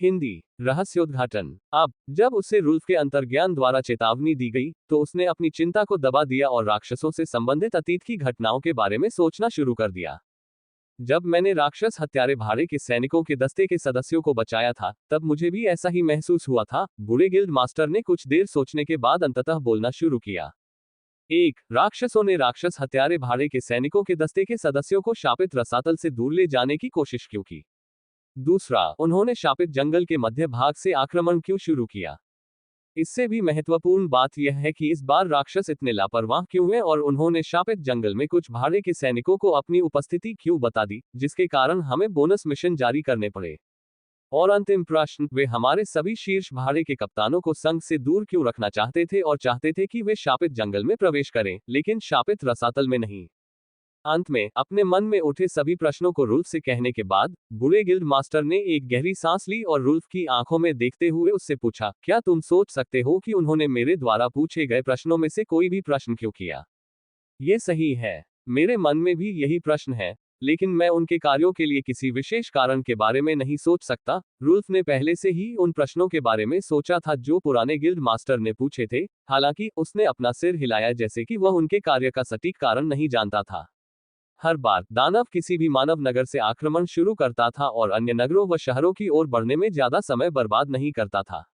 हिंदी रहस्योद्घाटन। अब जब उसे रुल्फ के अंतर्ज्ञान द्वारा चेतावनी दी गई, तो उसने अपनी चिंता को दबा दिया और राक्षसों से संबंधित अतीत की घटनाओं के बारे में सोचना शुरू कर दिया। जब मैंने राक्षस हत्यारे भाड़े के सैनिकों के दस्ते के सदस्यों को बचाया था, तब मुझे भी ऐसा ही महसूस हुआ था। बूढ़े गिल्ड मास्टर ने कुछ देर सोचने के बाद अंततः बोलना शुरू किया। एक, राक्षसों ने राक्षस हत्यारे भाड़े के सैनिकों के दस्ते के सदस्यों को शापित रसातल से दूर ले जाने की कोशिश क्यों की? दूसरा, उन्होंने शापित जंगल के मध्य भाग से आक्रमण क्यों शुरू किया? इससे भी महत्वपूर्ण बात यह है कि इस बार राक्षस इतने लापरवाह क्यों हुए और उन्होंने शापित जंगल में कुछ भाड़े के सैनिकों को अपनी उपस्थिति क्यों बता दी, जिसके कारण हमें बोनस मिशन जारी करने पड़े? और अंतिम प्रश्न, वे हमारे सभी शीर्ष भाड़े के कप्तानों को संघ से दूर क्यों रखना चाहते थे और चाहते थे कि वे शापित जंगल में प्रवेश करें, लेकिन शापित रसातल में नहीं? अंत में अपने मन में उठे सभी प्रश्नों को रुल्फ से कहने के बाद बूढ़े गिल्ड मास्टर ने एक गहरी सांस ली और रुल्फ की आंखों में देखते हुए उससे पूछा, क्या तुम सोच सकते हो कि उन्होंने मेरे द्वारा पूछे गए प्रश्नों में से कोई भी प्रश्न क्यों किया? ये सही है, मेरे मन में भी यही प्रश्न है, लेकिन मैं उनके कार्यों के लिए किसी विशेष कारण के बारे में नहीं सोच सकता। रुल्फ ने पहले से ही उन प्रश्नों के बारे में सोचा था जो पुराने गिल्ड मास्टर ने पूछे थे, हालांकि उसने अपना सिर हिलाया जैसे कि वह उनके कार्य का सटीक कारण नहीं जानता था। हर बार दानव किसी भी मानव नगर से आक्रमण शुरू करता था और अन्य नगरों व शहरों की ओर बढ़ने में ज्यादा समय बर्बाद नहीं करता था।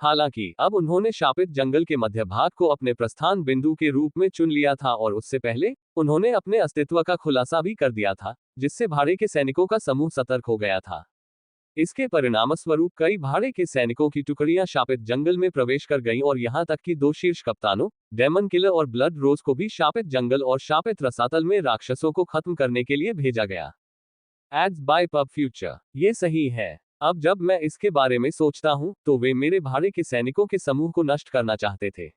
हालांकि अब उन्होंने शापित जंगल के मध्य भाग को अपने प्रस्थान बिंदु के रूप में चुन लिया था और उससे पहले उन्होंने अपने अस्तित्व का खुलासा भी कर दिया था, जिससे भाड़े के सैनिकों का समूह सतर्क हो गया था। इसके परिणामस्वरूप कई भाड़े के सैनिकों की टुकड़ियां शापित जंगल में प्रवेश कर गईं और यहां तक कि 2 शीर्ष कप्तानों, डेमन किलर और ब्लड रोज को भी शापित जंगल और शापित रसातल में राक्षसों को खत्म करने के लिए भेजा गया। Ads by pub future. ये सही है। अब जब मैं इसके बारे में सोचता हूं, तो वे मेरे भाड़े के सैनिकों के समूह को नष्ट करना चाहते थे।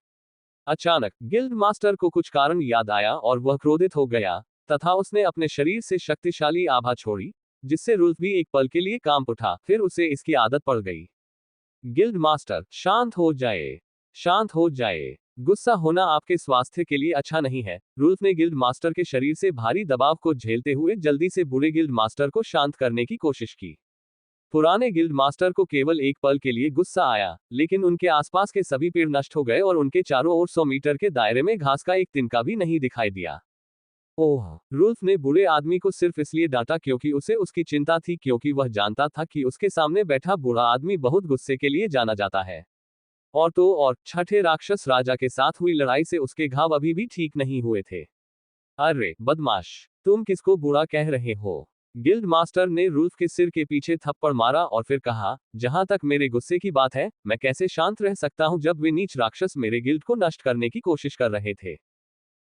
अचानक गिल्ड मास्टर को कुछ कारण याद आया और वह क्रोधित हो गया, तथा उसने अपने शरीर से शक्तिशाली आभा छोड़ी, जिससे रुल्फ भी एक पल के लिए कांप उठा, फिर उसे इसकी आदत पड़ गई। गिल्ड मास्टर, शांत हो जाए, शांत हो जाए। गुस्सा होना आपके स्वास्थ्य के लिए अच्छा नहीं है। रुल्फ ने गिल्ड मास्टर के शरीर से भारी दबाव को झेलते हुए जल्दी से बूढ़े गिल्ड मास्टर को शांत करने की कोशिश की। पुराने गिल्ड मास्टर को केवल एक पल के लिए गुस्सा आया, लेकिन उनके आसपास के सभी पेड़ नष्ट हो गए और उनके चारों ओर 100 मीटर के दायरे में घास का एक तिनका भी नहीं दिखाई दिया। ओह! रुल्फ ने बूढ़े आदमी को सिर्फ इसलिए डांटा क्योंकि उसे उसकी चिंता थी, क्योंकि वह जानता था कि उसके सामने बैठा बूढ़ा आदमी बहुत गुस्से के लिए जाना जाता है। और तो और, छठे राक्षस राजा के साथ हुई लड़ाई से उसके घाव अभी भी ठीक नहीं हुए थे। अरे बदमाश, तुम किसको बूढ़ा कह रहे हो? गिल्ड मास्टर ने रुल्फ के सिर के पीछे थप्पड़ मारा और फिर कहा, जहां तक मेरे गुस्से की बात है, मैं कैसे शांत रह सकता हूं जब वे नीच राक्षस मेरे गिल्ड को नष्ट करने की कोशिश कर रहे थे।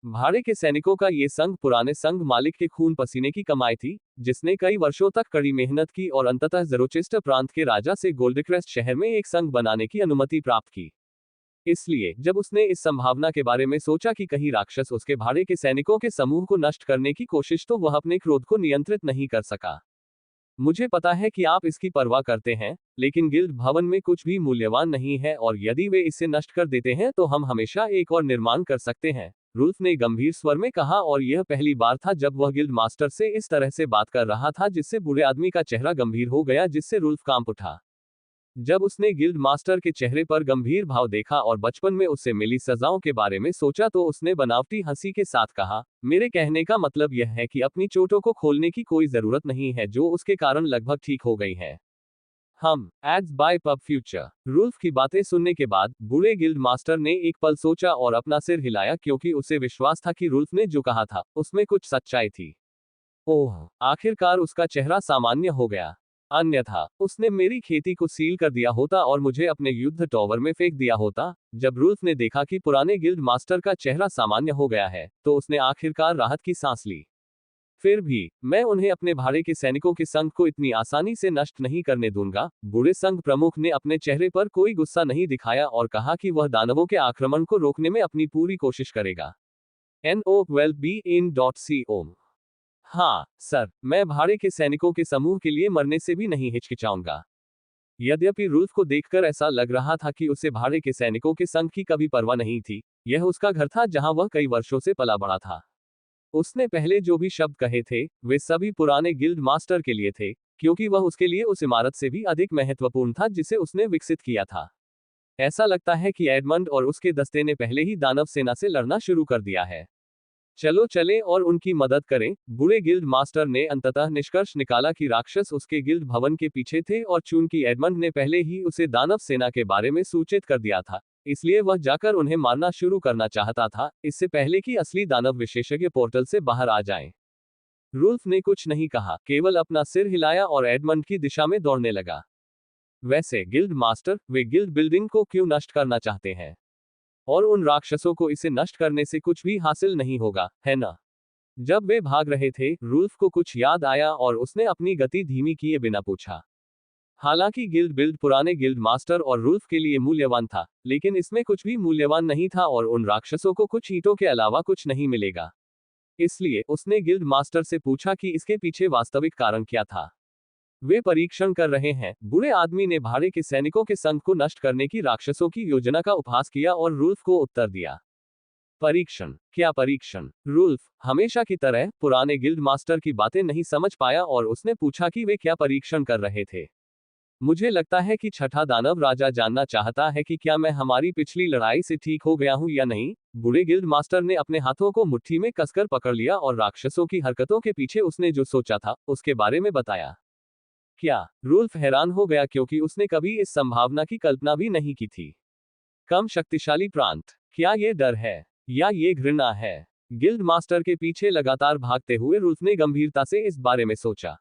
भाड़े के सैनिकों का ये संघ पुराने संघ मालिक के खून पसीने की कमाई थी, जिसने कई वर्षों तक कड़ी मेहनत की और अंततः ज़ेरोचेस्टर प्रांत के राजा से गोल्डक्रेस्ट शहर में एक संघ बनाने की अनुमति प्राप्त की। इसलिए जब उसने इस संभावना के बारे में सोचा कि कहीं राक्षस उसके भाड़े के सैनिकों के समूह को नष्ट करने की कोशिश, तो वह अपने क्रोध को नियंत्रित नहीं कर सका। मुझे पता है कि आप इसकी परवाह करते हैं, लेकिन गिल्ड भवन में कुछ भी मूल्यवान नहीं है और यदि वे इसे नष्ट कर देते हैं तो हम हमेशा एक और निर्माण कर सकते हैं, रुल्फ ने गंभीर स्वर में कहा। और यह पहली बार था जब वह गिल्ड मास्टर से इस तरह से बात कर रहा था, जिससे बूढ़े आदमी का चेहरा गंभीर हो गया, जिससे रुल्फ कांप उठा। जब उसने गिल्ड मास्टर के चेहरे पर गंभीर भाव देखा और बचपन में उससे मिली सजाओं के बारे में सोचा, तो उसने बनावटी हंसी के साथ कहा, मेरे कहने का मतलब यह है कि अपनी चोटों को खोलने की कोई जरूरत नहीं है जो उसके कारण लगभग ठीक हो गई है। हम एड्स बाय पब फ्यूचर। रुल्फ की बातें सुनने के बाद बूढ़े गिल्ड मास्टर ने एक पल सोचा और अपना सिर हिलाया, क्योंकि उसे विश्वास था कि रुल्फ ने जो कहा था उसमें कुछ सच्चाई थी। ओह! आखिरकार उसका चेहरा सामान्य हो गया। अन्यथा उसने मेरी खेती को सील कर दिया होता और मुझे अपने युद्ध टॉवर में फेंक दिया होता। जब रुल्फ ने देखा कि पुराने गिल्ड मास्टर का चेहरा सामान्य हो गया है, तो उसने आखिरकार राहत की सांस ली। फिर भी मैं उन्हें अपने भाड़े के सैनिकों के संघ को इतनी आसानी से नष्ट नहीं करने दूंगा। बूढ़े संघ प्रमुख ने अपने चेहरे पर कोई गुस्सा नहीं दिखाया और कहा कि वह दानवों के आक्रमण को रोकने में अपनी पूरी कोशिश करेगा। NOWELLBEIN.CO। हाँ सर, मैं भाड़े के सैनिकों के समूह के लिए मरने से भी नहीं हिचकिचाऊंगा। यद्यपि रुल्फ को देखकर ऐसा लग रहा था कि उसे भाड़े के सैनिकों के संघ की कभी परवाह नहीं थी। यह उसका घर था जहां वह कई वर्षों से पला बड़ा था। उसने पहले जो भी शब्द कहे थे, वे सभी पुराने गिल्ड मास्टर के लिए थे, क्योंकि वह उसके लिए उस इमारत से भी अधिक महत्वपूर्ण था जिसे उसने विकसित किया था। ऐसा लगता है कि एडमंड और उसके दस्ते ने पहले ही दानव सेना से लड़ना शुरू कर दिया है। चलो चलें और उनकी मदद करें। बूढ़े गिल्ड मास्टर ने अंततः निष्कर्ष निकाला कि राक्षस उसके गिल्ड भवन के पीछे थे और चूंकि एडमंड ने पहले ही उसे दानव सेना के बारे में सूचित कर दिया था, इसलिए वह जाकर उन्हें मारना शुरू करना चाहता था, इससे पहले कि असली दानव विशेषज्ञ पोर्टल से बाहर आ जाएं। रुल्फ ने कुछ नहीं कहा, केवल अपना सिर हिलाया और एडमंड की दिशा में दौड़ने लगा। वैसे गिल्ड मास्टर, वे गिल्ड बिल्डिंग को क्यों नष्ट करना चाहते हैं? और उन राक्षसों को इसे नष्ट करने से कुछ भी हासिल नहीं होगा, है ना? जब वे भाग रहे थे, रुल्फ को कुछ याद आया और उसने अपनी गति धीमी किए बिना पूछा। हालांकि गिल्ड बिल्ड पुराने गिल्ड मास्टर और रुल्फ के लिए मूल्यवान था, लेकिन इसमें कुछ भी मूल्यवान नहीं था और उन राक्षसों को कुछ ईंटों के अलावा कुछ नहीं मिलेगा। इसलिए उसने गिल्ड मास्टर से पूछा कि इसके पीछे वास्तविक कारण क्या था। वे परीक्षण कर रहे हैं। बूढ़े आदमी ने भाड़े के सैनिकों के संघ को नष्ट करने की राक्षसों की योजना का उपहास किया और रुल्फ को उत्तर दिया। परीक्षण? क्या परीक्षण? रुल्फ, हमेशा की तरह, पुराने गिल्ड मास्टर की बातें नहीं समझ पाया और उसने पूछा कि वे क्या परीक्षण कर रहे थे। मुझे लगता है कि छठा दानव राजा जानना चाहता है कि क्या मैं हमारी पिछली लड़ाई से ठीक हो गया हूं या नहीं। बूढ़े गिल्ड मास्टर ने अपने हाथों को मुट्ठी में कसकर पकड़ लिया और राक्षसों की हरकतों के पीछे उसने जो सोचा था उसके बारे में बताया। क्या? रुल्फ हैरान हो गया क्योंकि उसने कभी इस संभावना की कल्पना भी नहीं की थी। कम शक्तिशाली प्रांत? क्या ये डर है या ये घृणा है? गिल्ड मास्टर के पीछे लगातार भागते हुए रुल्फ ने गंभीरता से इस बारे में सोचा।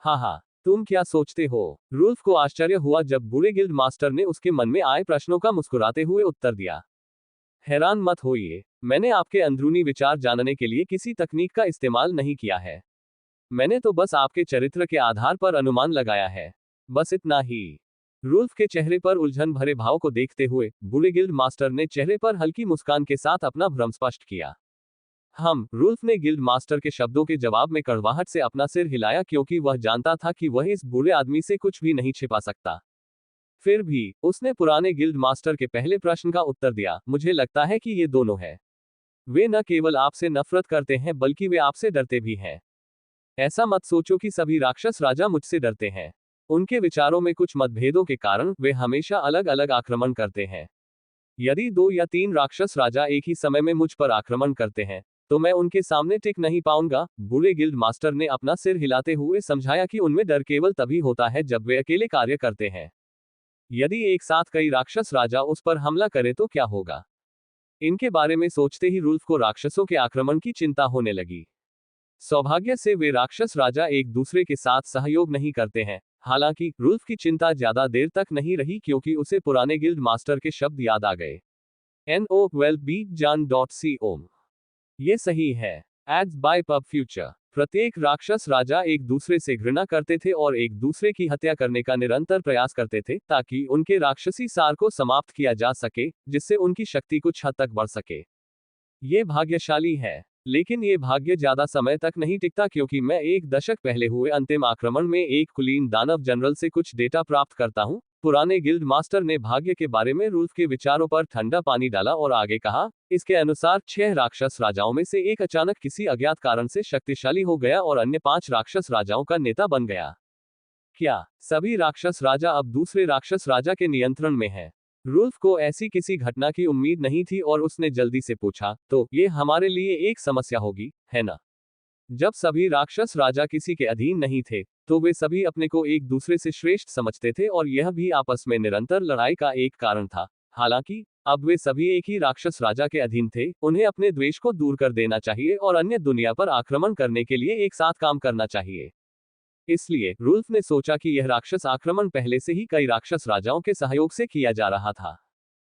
हाँ, तुम क्या सोचते हो? रुल्फ को आश्चर्य हुआ जब बूढ़े गिल्ड मास्टर ने उसके मन में आए प्रश्नों का मुस्कुराते हुए उत्तर दिया। हैरान मत होइए, मैंने आपके अंदरूनी विचार जानने के लिए किसी तकनीक का इस्तेमाल नहीं किया है। मैंने तो बस आपके चरित्र के आधार पर अनुमान लगाया है, बस इतना ही। रुल्फ के चेहरे पर उलझन भरे भाव को देखते हुए बूढ़े गिल्ड मास्टर ने चेहरे पर हल्की मुस्कान के साथ अपना भ्रम स्पष्ट किया। रुल्फ ने गिल्ड मास्टर के शब्दों के जवाब में कड़वाहट से अपना सिर हिलाया क्योंकि वह जानता था कि वह इस बूढ़े आदमी से कुछ भी नहीं छिपा सकता। फिर भी उसने पुराने गिल्ड मास्टर के पहले प्रश्न का उत्तर दिया। मुझे लगता है कि ये दोनों है। वे न केवल आपसे नफरत करते हैं बल्कि वे आपसे डरते भी हैं। ऐसा मत सोचो कि सभी राक्षस राजा मुझसे डरते हैं। उनके विचारों में कुछ मतभेदों के कारण वे हमेशा अलग अलग आक्रमण करते हैं। यदि 2 या 3 राक्षस राजा एक ही समय में मुझ पर आक्रमण करते हैं, तो मैं उनके सामने टिक नहीं पाऊंगा। बूढ़े गिल्ड मास्टर ने अपना सिर हिलाते हुए समझाया कि उनमें डर केवल तभी होता है जब वे अकेले कार्य करते हैं। यदि एक साथ कई राक्षस राजा उस पर हमला करें तो क्या होगा? इनके बारे में सोचते ही रुल्फ को राक्षसों के आक्रमण की चिंता होने लगी। सौभाग्य से वे राक्षस राजा एक दूसरे के साथ सहयोग नहीं करते हैं। हालांकि रुल्फ की चिंता ज्यादा देर तक नहीं रही क्योंकि उसे पुराने गिल्ड मास्टर के शब्द याद आ गए। no12bjan.com। ये सही है। Ads by pub future. प्रत्येक राक्षस राजा एक दूसरे से घृणा करते थे और एक दूसरे की हत्या करने का निरंतर प्रयास करते थे ताकि उनके राक्षसी सार को समाप्त किया जा सके, जिससे उनकी शक्ति कुछ हद तक बढ़ सके। ये भाग्यशाली है, लेकिन ये भाग्य ज्यादा समय तक नहीं टिकता क्योंकि मैं 1 दशक पहले हुए अंतिम आक्रमण में एक कुलीन दानव जनरल से कुछ डेटा प्राप्त करता हूं। पुराने गिल्ड मास्टर ने भाग्य के बारे में रुल्फ के विचारों पर ठंडा पानी डाला और आगे कहा, इसके अनुसार 6 राक्षस राजाओं में से एक अचानक किसी अज्ञात कारण से शक्तिशाली हो गया और अन्य 5 राक्षस राजाओं का नेता बन गया। क्या सभी राक्षस राजा अब दूसरे राक्षस राजा के नियंत्रण में हैं? रुल्फ को ऐसी किसी घटना की उम्मीद नहीं थी और उसने जल्दी से पूछा, तो ये हमारे लिए एक समस्या होगी, है ना? जब सभी राक्षस राजा किसी के अधीन नहीं थे, तो वे सभी अपने को एक दूसरे से श्रेष्ठ समझते थे और यह भी आपस में निरंतर लड़ाई का एक कारण था। हालांकि अब वे सभी एक ही राक्षस राजा के अधीन थे। उन्हें अपने द्वेष को दूर कर देना चाहिए और अन्य दुनिया पर आक्रमण करने के लिए एक साथ काम करना चाहिए। इसलिए रुल्फ ने सोचा कि यह राक्षस आक्रमण पहले से ही कई राक्षस राजाओं के सहयोग से किया जा रहा था।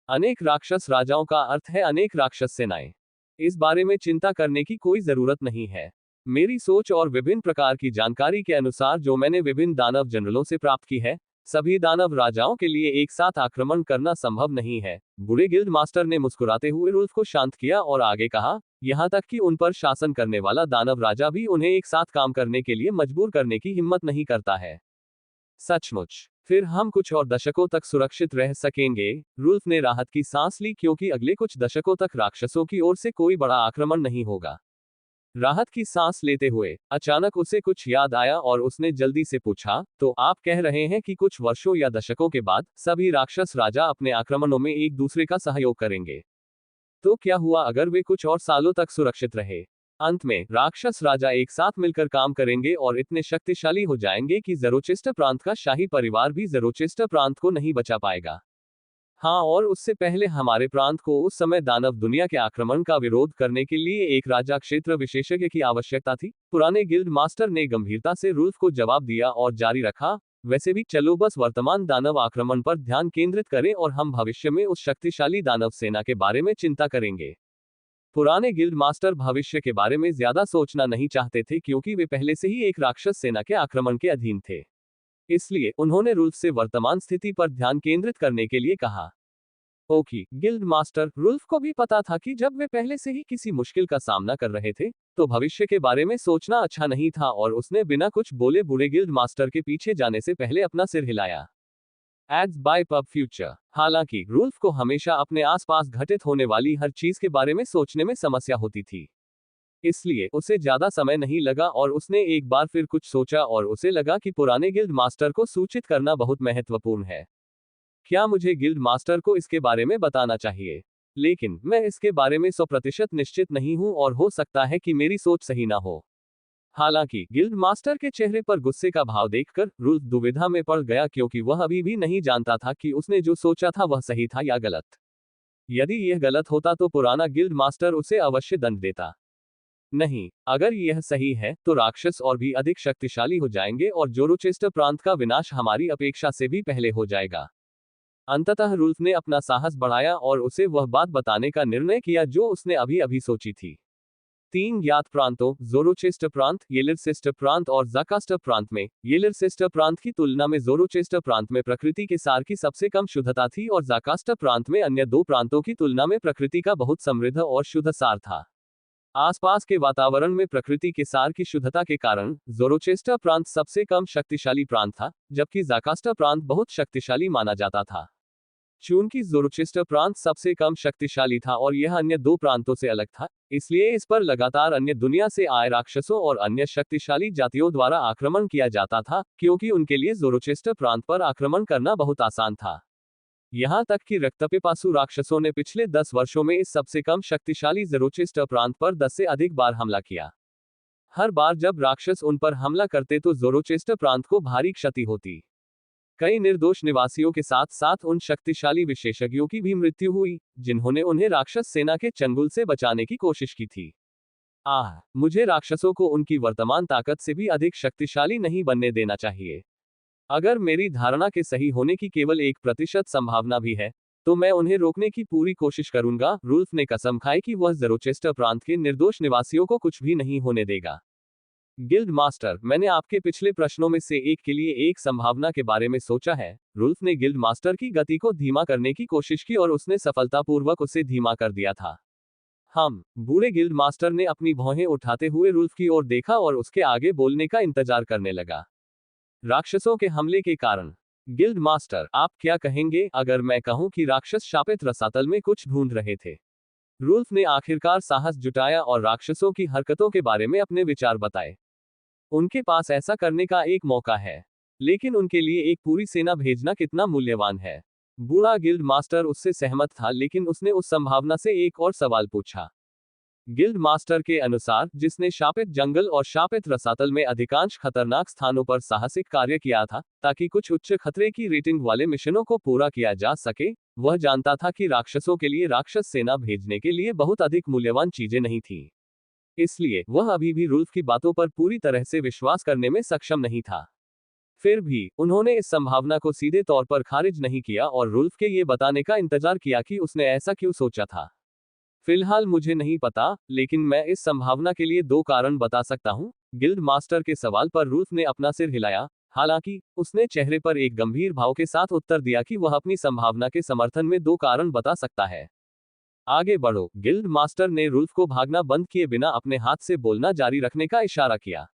अनेक राक्षस राजाओं का अर्थ है अनेक राक्षस सेनाएं। इस बारे में चिंता करने की कोई जरूरत नहीं है। मेरी सोच और विभिन्न प्रकार की जानकारी के अनुसार जो मैंने विभिन्न दानव जनरलों से प्राप्त की है, सभी दानव राजाओं के लिए एक साथ आक्रमण करना संभव नहीं है। बूढ़े गिल्ड मास्टर ने मुस्कुराते हुए रुल्फ को शांत किया और आगे कहा, यहाँ तक कि उन पर शासन करने वाला दानव राजा भी उन्हें एक साथ काम करने के लिए मजबूर करने की हिम्मत नहीं करता है। सचमुच? फिर हम कुछ और दशकों तक सुरक्षित रह सकेंगे। रुल्फ ने राहत की सांस ली क्योंकि अगले कुछ दशकों तक राक्षसों की ओर से कोई बड़ा आक्रमण नहीं होगा। राहत की सांस लेते हुए अचानक उसे कुछ याद आया और उसने जल्दी से पूछा, तो आप कह रहे हैं कि कुछ वर्षों या दशकों के बाद सभी राक्षस राजा अपने आक्रमणों में एक दूसरे का सहयोग करेंगे? तो क्या हुआ अगर वे कुछ और सालों तक सुरक्षित रहे? अंत में राक्षस राजा एक साथ मिलकर काम करेंगे और इतने शक्तिशाली हो जाएंगे कि ज़ेरोचेस्टर प्रांत का शाही परिवार भी ज़ेरोचेस्टर प्रांत को नहीं बचा पाएगा। हाँ, और उससे पहले हमारे प्रांत को उस समय दानव दुनिया के आक्रमण का विरोध करने के लिए एक राजा क्षेत्र विशेषज्ञ की आवश्यकता थी। पुराने गिल्ड मास्टर ने गंभीरता से रुल्फ को जवाब दिया और जारी रखा, वैसे भी चलो बस वर्तमान दानव आक्रमण पर ध्यान केंद्रित करें और हम भविष्य में उस शक्तिशाली दानव सेना के बारे में चिंता करेंगे। पुराने गिल्ड मास्टर भविष्य के बारे में ज्यादा सोचना नहीं चाहते थे क्योंकि वे पहले से ही एक राक्षस सेना के आक्रमण के अधीन थे। इसलिए उन्होंने रुल्फ से वर्तमान स्थिति पर ध्यान केंद्रित करने के लिए कहा। ओकी, गिल्ड मास्टर रुल्फ को भी पता था कि जब वे पहले से ही किसी मुश्किल का सामना कर रहे थे, तो भविष्य के बारे में सोचना अच्छा नहीं था और उसने बिना कुछ बोले बूढ़े गिल्ड मास्टर के पीछे जाने से पहले अपना सिर हिलाया। Ads by pub future. हालांकि रुल्फ को हमेशा अपने आसपास घटित होने वाली हर चीज के बारे में सोचने में समस्या होती थी। इसलिए उसे ज्यादा समय नहीं लगा और उसने एक बार फिर कुछ सोचा और उसे लगा कि पुराने गिल्ड मास्टर को सूचित करना बहुत महत्वपूर्ण है। क्या मुझे गिल्ड मास्टर को इसके बारे में बताना चाहिए? लेकिन मैं इसके बारे में 100% निश्चित नहीं हूं और हो सकता है कि मेरी सोच सही ना हो। हालांकि गिल्ड मास्टर के चेहरे पर गुस्से का भाव देखकर रुल्फ दुविधा में पड़ गया क्योंकि वह अभी भी नहीं जानता था कि उसने जो सोचा था वह सही था या गलत। यदि यह गलत होता तो पुराना गिल्ड मास्टर उसे अवश्य दंड देता। नहीं, अगर यह सही है तो राक्षस और भी अधिक शक्तिशाली हो जाएंगे और जोरोचेस्टर प्रांत का विनाश हमारी अपेक्षा से भी पहले हो जाएगा। अंततः रुल्फ ने अपना साहस बढ़ाया और उसे वह बात बताने का निर्णय किया जो उसने अभी अभी सोची थी। 3 ज्ञात प्रांतों, जोरोचेस्टर प्रांत, येलिरसेस्टर प्रांत और ज़ाकास्टर प्रांत में येलिरसेस्टर प्रांत की तुलना में जोरोचेस्टर प्रांत में प्रकृति के सार की सबसे कम शुद्धता थी और ज़ाकास्टर प्रांत में अन्य 2 प्रांतों की तुलना में प्रकृति का बहुत समृद्ध और शुद्ध सार था। आसपास के वातावरण में प्रकृति के सार की शुद्धता के कारण जोरोचेस्टर प्रांत सबसे कम शक्तिशाली प्रांत था, जबकि ज़ाकास्टर प्रांत बहुत शक्तिशाली माना जाता था। चूंकि जोरोचेस्टर प्रांत सबसे कम शक्तिशाली था और यह अन्य 2 प्रांतों से अलग था, इसलिए इस पर लगातार अन्य दुनिया से आए राक्षसों और अन्य शक्तिशाली जातियों द्वारा आक्रमण किया जाता था, क्योंकि उनके लिए जोरोचेस्टर प्रांत पर आक्रमण करना बहुत आसान था। यहां तक कि रक्तपिपासु राक्षसों ने पिछले 10 वर्षों में इस सबसे कम शक्तिशाली जोरोचेस्टर प्रांत पर 10 से अधिक बार हमला किया। हर बार जब राक्षस उन पर हमला करते तो जोरोचेस्टर प्रांत को भारी क्षति होती। कई निर्दोष निवासियों के साथ साथ उन शक्तिशाली विशेषज्ञों की भी मृत्यु हुई, जिन्होंने उन्हें राक्षस सेना के चंगुल से बचाने की कोशिश की थी। मुझे राक्षसों को उनकी वर्तमान ताकत से भी अधिक शक्तिशाली नहीं बनने देना चाहिए। अगर मेरी धारणा के सही होने की केवल 1% संभावना भी है, तो मैं उन्हें रोकने की पूरी कोशिश करूंगा। रुल्फ ने कसम खाई कि वह जोरोचेस्टर प्रांत के निर्दोष निवासियों को कुछ भी नहीं होने देगा। गिल्ड मास्टर, मैंने आपके पिछले प्रश्नों में से एक के लिए एक संभावना के बारे में सोचा है। रुल्फ ने गिल्ड मास्टर की गति को धीमा करने की कोशिश की और उसने सफलतापूर्वक उसे धीमा कर दिया था। बूढ़े गिल्ड मास्टर ने अपनी भौहें उठाते हुए रुल्फ की ओर देखा और उसके आगे बोलने का इंतजार करने लगा। राक्षसों के हमले के कारण। गिल्ड मास्टर, आप क्या कहेंगे अगर मैं कहूं कि राक्षस शापित रसातल में कुछ ढूंढ रहे थे? रुल्फ ने आखिरकार साहस जुटाया और राक्षसों की हरकतों के बारे में अपने विचार बताए। उनके पास ऐसा करने का एक मौका है, लेकिन उनके लिए एक पूरी सेना भेजना कितना मूल्यवान है। बूढ़ा गिल्ड मास्टर उससे सहमत था, लेकिन उसने उस संभावना से एक और सवाल पूछा। गिल्ड मास्टर के अनुसार, जिसने शापित जंगल और शापित रसातल में अधिकांश खतरनाक स्थानों पर साहसिक कार्य किया था ताकि कुछ उच्च खतरे की रेटिंग वाले मिशनों को पूरा किया जा सके, वह जानता था कि राक्षसों के लिए राक्षस सेना भेजने के लिए बहुत अधिक मूल्यवान चीजें नहीं थी। इसलिए वह अभी भी रुल्फ की बातों पर पूरी तरह से विश्वास करने में सक्षम नहीं था। फिर भी उन्होंने इस संभावना को सीधे तौर पर खारिज नहीं किया और रुल्फ के ये बताने का इंतजार किया कि उसने ऐसा क्यों सोचा था। फिलहाल मुझे नहीं पता, लेकिन मैं इस संभावना के लिए 2 कारण बता सकता हूँ। गिल्ड मास्टर के सवाल पर रुल्फ ने अपना सिर हिलाया, हालांकि उसने चेहरे पर एक गंभीर भाव के साथ उत्तर दिया कि वह अपनी संभावना के समर्थन में 2 कारण बता सकता है। आगे बढ़ो। गिल्ड मास्टर ने रुल्फ को भागना बंद किए बिना अपने हाथ से बोलना जारी रखने का इशारा किया।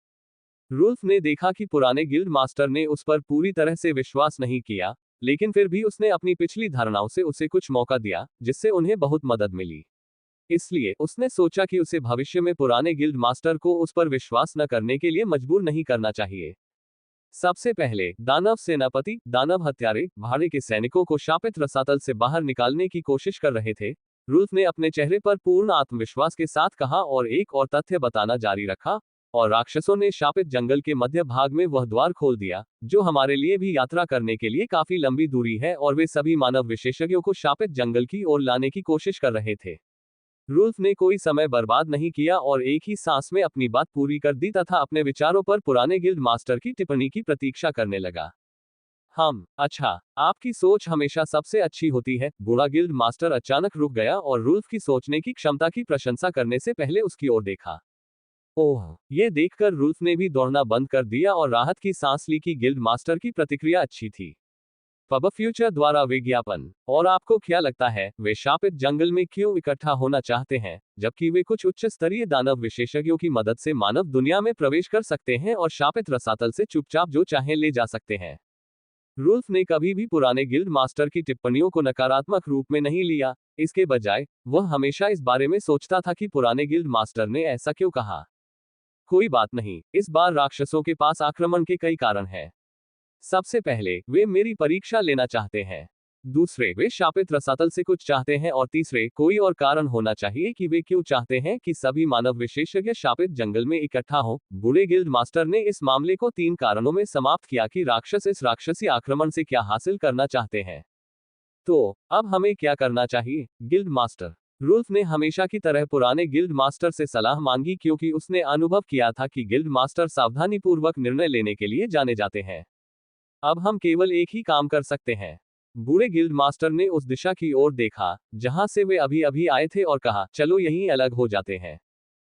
रुल्फ ने देखा कि पुराने गिल्ड मास्टर ने उस पर पूरी तरह से विश्वास नहीं किया, लेकिन फिर भी उसने अपनी पिछली धारणाओं से उसे कुछ मौका दिया, जिससे उन्हें बहुत मदद मिली। इसलिए उसने सोचा कि उसे भविष्य में पुराने गिल्ड मास्टर को उस पर विश्वास न करने के लिए मजबूर नहीं करना चाहिए। सबसे पहले दानव सेनापति, दानव हत्यारे, भाड़े के सैनिकों को शापित रसातल से बाहर निकालने की कोशिश कर रहे थे। रुल्फ ने अपने चेहरे पर पूर्ण आत्मविश्वास के साथ कहा और एक और तथ्य बताना जारी रखा। और राक्षसों ने शापित जंगल के मध्य भाग में वह द्वार खोल दिया, जो हमारे लिए भी यात्रा करने के लिए काफी लंबी दूरी है, और वे सभी मानव विशेषज्ञों को शापित जंगल की ओर लाने की कोशिश कर रहे थे। रुल्फ ने कोई समय बर्बाद नहीं किया और एक ही सांस में अपनी बात पूरी कर दी तथा अपने विचारों पर पुराने गिल्ड मास्टर की टिप्पणी की प्रतीक्षा करने लगा। अच्छा, आपकी सोच हमेशा सबसे अच्छी होती है। बूढ़ा गिल्ड मास्टर अचानक रुक गया और रुल्फ की सोचने की क्षमता की प्रशंसा करने से पहले उसकी ओर देखा। ओह! ये देखकर रुल्फ ने भी दौड़ना बंद कर दिया और राहत की सांस ली कि गिल्ड मास्टर की प्रतिक्रिया अच्छी थी। पब फ्यूचर द्वारा विज्ञापन। और आपको क्या लगता है, वे शापित जंगल में क्यों इकट्ठा होना चाहते हैं, जबकि वे कुछ उच्च स्तरीय दानव विशेषज्ञों की मदद से मानव दुनिया में प्रवेश कर सकते हैं और शापित रसातल से चुपचाप जो चाहे ले जा सकते हैं? रुल्फ ने कभी भी पुराने गिल्ड मास्टर की टिप्पणियों को नकारात्मक रूप में नहीं लिया। इसके बजाय वह हमेशा इस बारे में सोचता था कि पुराने गिल्ड मास्टर ने ऐसा क्यों कहा। कोई बात नहीं, इस बार राक्षसों के पास आक्रमण के कई कारण हैं। सबसे पहले, वे मेरी परीक्षा लेना चाहते हैं। दूसरे, वे शापित रसातल से कुछ चाहते हैं। और तीसरे, कोई और कारण होना चाहिए कि वे क्यों चाहते हैं कि सभी मानव विशेषज्ञ शापित जंगल में इकट्ठा हों। बूढ़े गिल्ड मास्टर ने इस मामले को 3 कारणों में समाप्त किया कि राक्षस इस राक्षसी आक्रमण से क्या हासिल करना चाहते हैं। तो अब हमें क्या करना चाहिए, गिल्ड मास्टर? रुल्फ ने हमेशा की तरह पुराने गिल्ड मास्टर से सलाह मांगी, क्योंकि उसने अनुभव किया था कि गिल्ड मास्टर सावधानीपूर्वक निर्णय लेने के लिए जाने जाते हैं। अब हम केवल एक ही काम कर सकते हैं। बूढ़े गिल्ड मास्टर ने उस दिशा की ओर देखा जहां से वे अभी अभी आए थे और कहा, चलो यहीं अलग हो जाते हैं।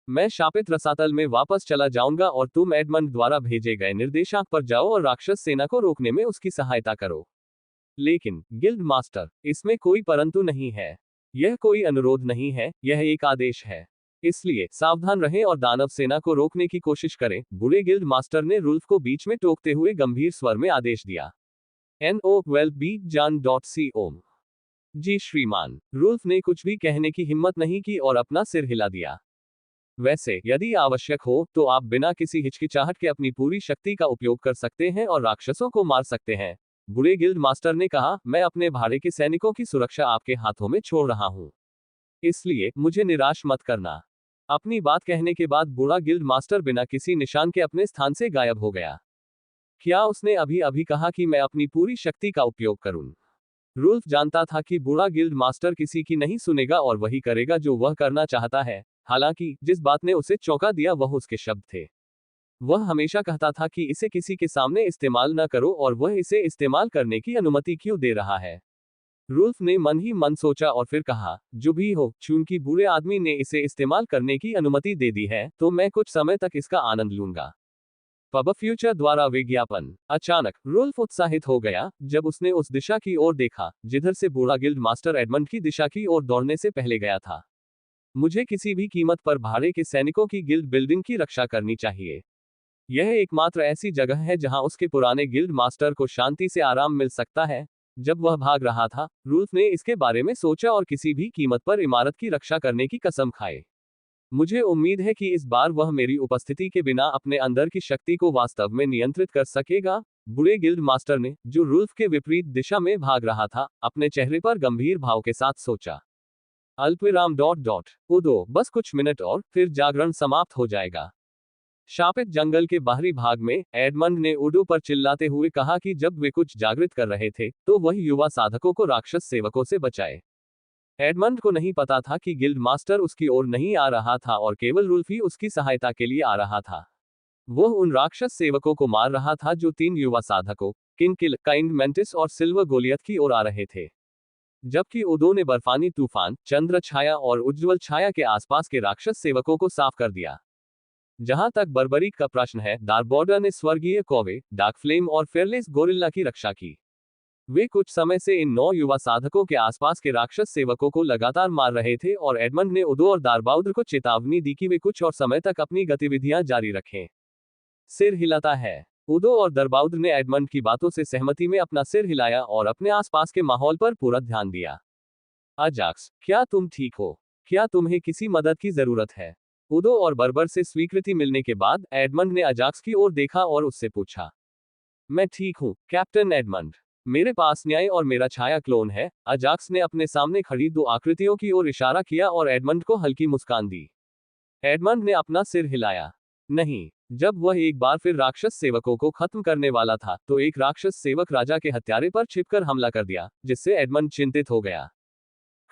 मैं शापित रसातल में वापस चला जाऊंगा और तुम एडमंड द्वारा भेजे गए निर्देशांक पर जाओ और राक्षस सेना को रोकने में उसकी सहायता करो। लेकिन गिल्ड मास्टर, इसमें कोई परंतु नहीं है। यह कोई अनुरोध नहीं है, यह एक आदेश है। इसलिए सावधान रहें और दानव सेना को रोकने की कोशिश करें। बूढ़े गिल्ड मास्टर ने रुल्फ को बीच में टोकते हुए गंभीर स्वर में आदेश दिया। no12bjan.co। जी श्रीमान। रुल्फ ने कुछ भी कहने की हिम्मत नहीं की और अपना सिर हिला दिया। वैसे यदि आवश्यक हो तो आप बिना किसी हिचकिचाहट के अपनी पूरी शक्ति का उपयोग कर सकते हैं और राक्षसों को मार सकते हैं। बूढ़े गिल्ड मास्टर ने कहा, मैं अपने भाड़े के सैनिकों की सुरक्षा आपके हाथों में छोड़ रहा हूं, इसलिए मुझे निराश मत करना। अपनी बात कहने के बाद बूढ़ा गिल्ड मास्टर बिना किसी निशान के अपने स्थान से गायब हो गया। क्या उसने अभी अभी कहा कि मैं अपनी पूरी शक्ति का उपयोग करूं? रुल्फ जानता था कि बूढ़ा गिल्ड मास्टर किसी की नहीं सुनेगा और वही करेगा जो वह करना चाहता है। हालांकि जिस बात ने उसे चौंका दिया वह उसके शब्द थे। वह हमेशा कहता था कि इसे किसी के सामने इस्तेमाल न करो, और वह इसे इस्तेमाल करने की अनुमति क्यों दे रहा है। रुल्फ ने मन ही मन सोचा और फिर कहा, जो भी हो, चूंकि बूढ़े आदमी ने इसे इस्तेमाल करने की अनुमति दे दी है, तो मैं कुछ समय तक इसका आनंद लूंगा। पब फ्यूचर द्वारा विज्ञापन। अचानक रुल्फ उत्साहित हो गया जब उसने उस दिशा की ओर देखा जिधर से बूढ़ा गिल्ड मास्टर एडमंड की दिशा की ओर दौड़ने से पहले गया था। मुझे किसी भी कीमत पर भाड़े के सैनिकों की गिल्ड बिल्डिंग की रक्षा करनी चाहिए। यह एकमात्र ऐसी जगह है जहां उसके पुराने गिल्ड मास्टर को शांति से आराम मिल सकता है। जब वह भाग रहा था, रुल्फ ने इसके बारे में सोचा और किसी भी कीमत पर इमारत की रक्षा करने की कसम खाई। मुझे उम्मीद है कि इस बार वह मेरी उपस्थिति के बिना अपने अंदर की शक्ति को वास्तव में नियंत्रित कर सकेगा। बूढ़े गिल्ड मास्टर ने, जो रुल्फ के विपरीत दिशा में भाग रहा था, अपने चेहरे पर गंभीर भाव के साथ सोचा। अल्पविराम डॉट डॉट उदो, बस कुछ मिनट और फिर जागरण समाप्त हो जाएगा। शापित जंगल के बाहरी भाग में एडमंड ने उडो पर चिल्लाते हुए कहा कि जब वे कुछ जागृत कर रहे थे तो वह युवा साधकों को राक्षस सेवकों से बचाए। एडमंड को नहीं पता था कि गिल्ड मास्टर उसकी ओर नहीं आ रहा था और केवल रुल्फ ही उसकी सहायता के लिए आ रहा था। वह उन राक्षस सेवकों को मार रहा था जो 3 युवा साधकों, किंग किल, काइंड मेंटिस और सिल्वर गोलियत की ओर आ रहे थे। जबकि उदो ने बर्फानी तूफान, चंद्र छाया और उज्ज्वल छाया के आसपास के राक्षस सेवकों को साफ कर दिया। जहां तक बर्बरीक का प्रश्न है, दारबॉर्डर ने स्वर्गीय कौवे, डार्क फ्लेम और फेयरलेस गोरिल्ला की रक्षा की। वे कुछ समय से इन 9 युवा साधकों के आसपास के राक्षस सेवकों को लगातार मार रहे थे और एडमंड ने उदो और दारबाउद्र को चेतावनी दी कि वे कुछ और समय तक अपनी गतिविधियां जारी रखें। सिर हिलाता है। उदो और दारबाउद्र ने एडमंड की बातों से सहमति में अपना सिर हिलाया और अपने आसपास के माहौल पर पूरा ध्यान दिया। अजाक्स, क्या तुम ठीक हो? क्या तुम्हें किसी मदद की जरूरत है? उदो और बर्बर से स्वीकृति मिलने के बाद एडमंड ने अजाक्स की ओर देखा और उससे पूछा। मैं ठीक हूँ, कैप्टन एडमंड। मेरे पास न्याय और मेरा छाया क्लोन है। अजाक्स ने अपने सामने खड़ी दो आकृतियों की ओर इशारा किया और एडमंड को हल्की मुस्कान दी। एडमंड ने अपना सिर हिलाया। नहीं। जब वह एक बार फिर राक्षस सेवकों को खत्म करने वाला था, तो एक राक्षस सेवक राजा के हत्यारे पर छिपकर हमला कर दिया, जिससे एडमंड चिंतित हो गया।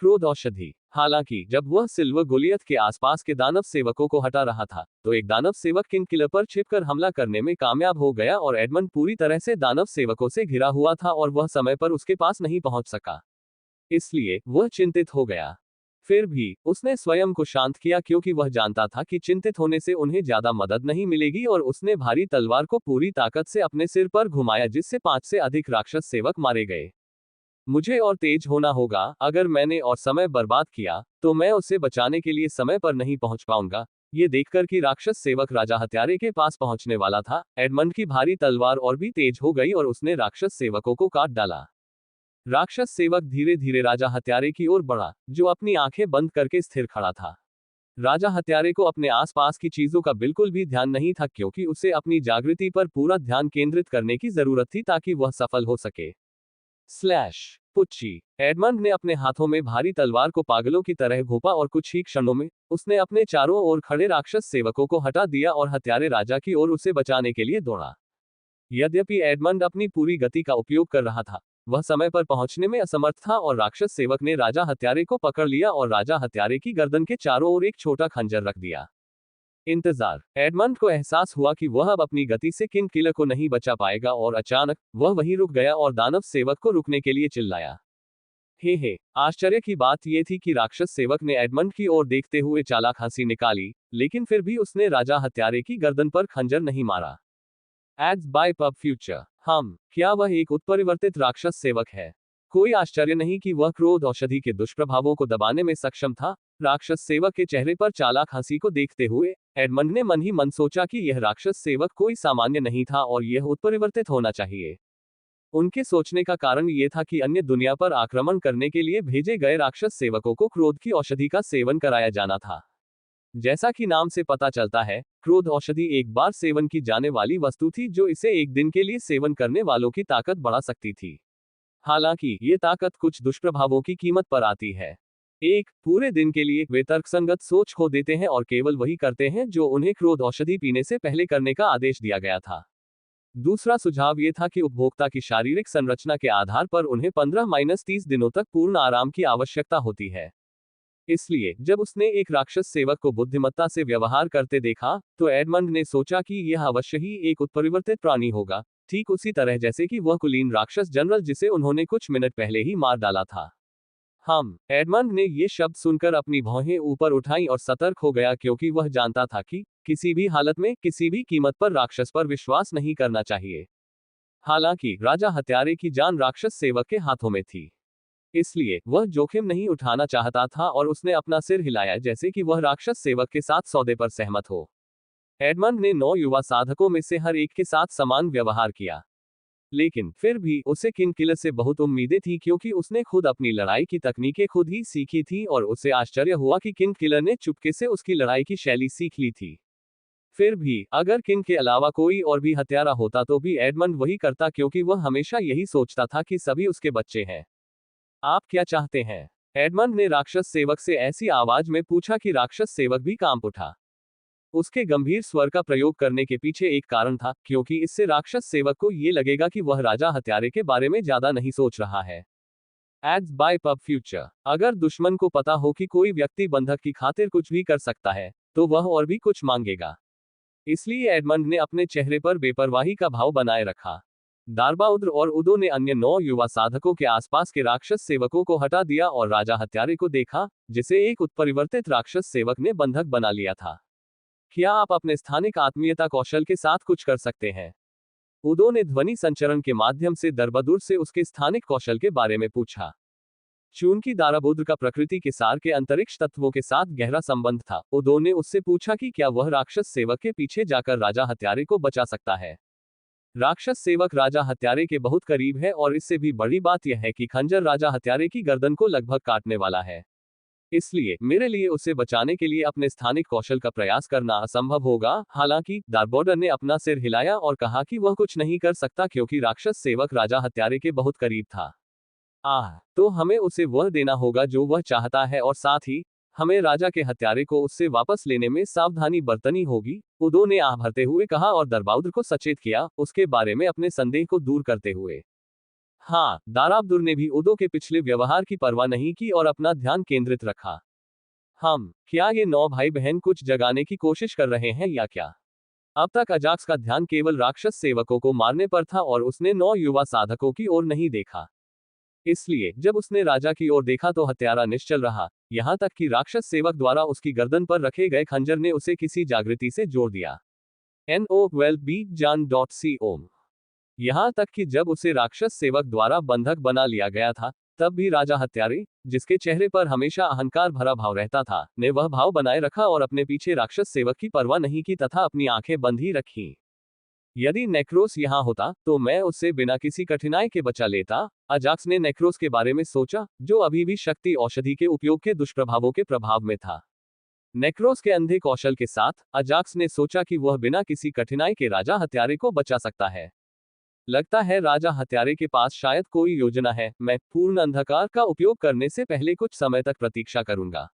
क्रोध औषधि। हालांकि जब वह सिल्वर गोलियत के आसपास के दानव सेवकों को हटा रहा था, तो एक दानव सेवक किंग किलर पर छिपकर हमला करने में कामयाब हो गया और एडमंड पूरी तरह से दानव सेवकों से घिरा हुआ था और वह समय पर उसके पास नहीं पहुंच सका। इसलिए वह चिंतित हो गया। फिर भी उसने स्वयं को शांत किया क्योंकि वह जानता था कि चिंतित होने से उन्हें ज्यादा मदद नहीं मिलेगी और उसने भारी तलवार को पूरी ताकत से अपने सिर पर घुमाया, जिससे 5 से अधिक राक्षस सेवक मारे गए। मुझे और तेज होना होगा। अगर मैंने और समय बर्बाद किया, तो मैं उसे बचाने के लिए समय पर नहीं पहुंच पाऊंगा। ये देखकर कि राक्षस सेवक राजा हत्यारे के पास पहुंचने वाला था, एडमंड की भारी तलवार और भी तेज हो गई और उसने राक्षस सेवकों को काट डाला। राक्षस सेवक धीरे धीरे राजा हत्यारे की ओर बढ़ा, जो अपनी आंखें बंद करके स्थिर खड़ा था। राजा हत्यारे को अपने आसपास की चीजों का बिल्कुल भी ध्यान नहीं था, क्योंकि उसे अपनी जागृति पर पूरा ध्यान केंद्रित करने की जरूरत थी ताकि वह सफल हो सके। स्लैश पुच्ची। एडमंड ने अपने हाथों में भारी तलवार को पागलों की तरह घोंपा और कुछ ही क्षणों में उसने अपने चारों ओर खड़े राक्षस सेवकों को हटा दिया और हत्यारे राजा की ओर उसे बचाने के लिए दौड़ा। यद्यपि एडमंड अपनी पूरी गति का उपयोग कर रहा था, वह समय पर पहुंचने में असमर्थ था और राक्षस सेवक ने राजा हत्यारे को पकड़ लिया और राजा हत्यारे की गर्दन के चारों ओर एक छोटा खंजर रख दिया। इंतजार। एडमंड को एहसास हुआ कि वह अब अपनी गति से किंग किलर को नहीं बचा पाएगा और अचानक वह वहीं रुक गया और दानव सेवक को रुकने के लिए चिल्लाया। हे। आश्चर्य की बात यह थी कि राक्षस सेवक ने एडमंड की ओर देखते हुए चालाक हंसी निकाली, लेकिन फिर भी उसने राजा हत्यारे की गर्दन पर खंजर नहीं मारा। Ads by pub future. क्या वह एक उत्परिवर्तित राक्षस सेवक है? कोई आश्चर्य नहीं कि वह क्रोध औषधि के दुष्प्रभावों को दबाने में सक्षम था। राक्षस सेवक के चेहरे पर चालाक हंसी को देखते हुए एडमंड ने मन ही मन सोचा कि यह राक्षस सेवक कोई सामान्य नहीं था और यह उत्परिवर्तित होना चाहिए। उनके सोचने का कारण यह था कि अन्य दुनिया पर आक्रमण करने के लिए भेजे गए राक्षस सेवकों को क्रोध की औषधि का सेवन कराया जाना था। जैसा कि नाम से पता चलता है, क्रोध औषधि एक बार सेवन की जाने वाली वस्तु थी जो इसे एक दिन के लिए सेवन करने वालों की ताकत बढ़ा सकती थी। हालांकि ये ताकत कुछ दुष्प्रभावों की कीमत पर आती है। एक, पूरे दिन के लिए वे तर्कसंगत सोच खो देते हैं और केवल वही करते हैं जो उन्हें क्रोध औषधि पीने से पहले करने का आदेश दिया गया था। दूसरा सुझाव ये था कि उपभोक्ता की शारीरिक संरचना के आधार पर उन्हें 15-30 दिनों तक पूर्ण आराम की आवश्यकता होती है। इसलिए जब उसने एक राक्षस सेवक को बुद्धिमत्ता से व्यवहार करते देखा, तो एडमंड ने सोचा कि यह अवश्य ही एक उत्परिवर्तित प्राणी होगा, ठीक उसी तरह जैसे कि वह कुलीन राक्षस जनरल जिसे उन्होंने कुछ मिनट पहले ही मार डाला था। एडमंड ने ये शब्द सुनकर अपनी भौहें ऊपर उठाई और सतर्क हो गया, क्योंकि वह जानता था कि किसी भी हालत में किसी भी कीमत पर राक्षस पर विश्वास नहीं करना चाहिए। हालांकि राजा हत्यारे की जान राक्षस सेवक के हाथों में थी, इसलिए वह जोखिम नहीं उठाना चाहता था और उसने अपना सिर हिलाया जैसे कि वह राक्षस सेवक के साथ सौदे पर सहमत हो। एडमंड ने 9 युवा साधकों में से हर एक के साथ समान व्यवहार किया, लेकिन फिर भी उसे किंग किलर से बहुत उम्मीदें थी, क्योंकि उसने खुद अपनी लड़ाई की तकनीकें खुद ही सीखी थी और उसे आश्चर्य हुआ कि किंग किलर ने चुपके से उसकी लड़ाई की शैली सीख ली थी। फिर भी अगर किंग के अलावा कोई और भी हत्यारा होता तो भी एडमंड वही करता, क्योंकि वह हमेशा यही सोचता था कि सभी उसके बच्चे हैं। आप क्या चाहते हैं? एडमंड ने राक्षस सेवक से ऐसी आवाज में पूछा कि राक्षस सेवक भी कांप उठा। उसके गंभीर स्वर का प्रयोग करने के पीछे एक कारण था, क्योंकि इससे राक्षस सेवक को ये लगेगा कि वह राजा हत्यारे के बारे में ज्यादा नहीं सोच रहा है। Ads by pub future. अगर दुश्मन को पता हो कि कोई व्यक्ति बंधक की खातिर कुछ भी कर सकता है, तो वह और भी कुछ मांगेगा। इसलिए एडमंड ने अपने चेहरे पर बेपरवाही का भाव बनाए रखा। दारबाउद्र और उदो ने अन्य 9 युवा साधकों के आसपास के राक्षस सेवकों को हटा दिया और राजा हत्यारे को देखा, जिसे एक उत्परिवर्तित राक्षस सेवक ने बंधक बना लिया था। क्या आप अपने स्थानिक आत्मीयता कौशल के साथ कुछ कर सकते हैं? उदो ने ध्वनि संचरण के माध्यम से दरबदुर से उसके स्थानिक कौशल के बारे में पूछा। चूंकि दाराबुद्र का प्रकृति के सार के अंतरिक्ष तत्वों के साथ गहरा संबंध था, उदो ने उससे पूछा कि क्या वह राक्षस सेवक के पीछे जाकर राजा हत्यारे को बचा सकता है। राक्षस सेवक राजा हत्यारे के बहुत करीब है और इससे भी बड़ी बात यह है कि खंजर राजा हत्यारे की गर्दन को लगभग काटने वाला है। इसलिए मेरे लिए उसे बचाने के लिए अपने स्थानिक कौशल का प्रयास करना असंभव होगा। हालांकि दारबोर्डर ने अपना सिर हिलाया और कहा कि वह कुछ नहीं कर सकता क्योंकि राक्षस सेवक राजा हत्यारे के बहुत करीब था। तो हमें उसे वह देना होगा जो वह चाहता है और साथ ही हमें राजा के हत्यारे को उससे वापस लेने में सावधानी बरतनी होगी, उदो ने आह भरते हुए कहा और दरबाउद्र को सचेत किया, उसके बारे में अपने संदेह को दूर करते हुए। हाँ, दाराबदुर ने भी उदो के पिछले व्यवहार की परवाह नहीं की और अपना ध्यान केंद्रित रखा। क्या ये 9 भाई बहन कुछ जगाने की कोशिश कर रहे हैं या क्या? अब तक अजाक्स का ध्यान केवल राक्षस सेवकों को मारने पर था और उसने 9 युवा साधकों की ओर नहीं देखा। इसलिए जब उसने राजा की ओर देखा तो हत्यारा निश्चल रहा, यहां तक कि राक्षस सेवक द्वारा उसकी गर्दन पर रखे गए खंजर ने उसे किसी जागृति से जोड़ दिया। NOWELLBJAN.com। यहां तक कि जब उसे राक्षस सेवक द्वारा बंधक बना लिया गया था, तब भी राजा हत्यारे, जिसके चेहरे पर हमेशा अहंकार भरा भाव रहता था, ने वह भाव बनाए रखा और अपने पीछे राक्षस सेवक की परवाह नहीं की तथा अपनी आंखें बंद ही रखी। यदि नेक्रोस यहां होता तो मैं उससे बिना किसी कठिनाई के बचा लेता। अजाक्स ने नेक्रोस के बारे में सोचा, जो अभी भी शक्ति औषधि के उपयोग के दुष्प्रभावों के प्रभाव में था। नेक्रोस के अंधे कौशल के साथ अजाक्स ने सोचा कि वह बिना किसी कठिनाई के राजा हत्यारे को बचा सकता है। लगता है राजा हत्यारे के पास शायद कोई योजना है। मैं पूर्ण अंधकार का उपयोग करने से पहले कुछ समय तक प्रतीक्षा करूंगा।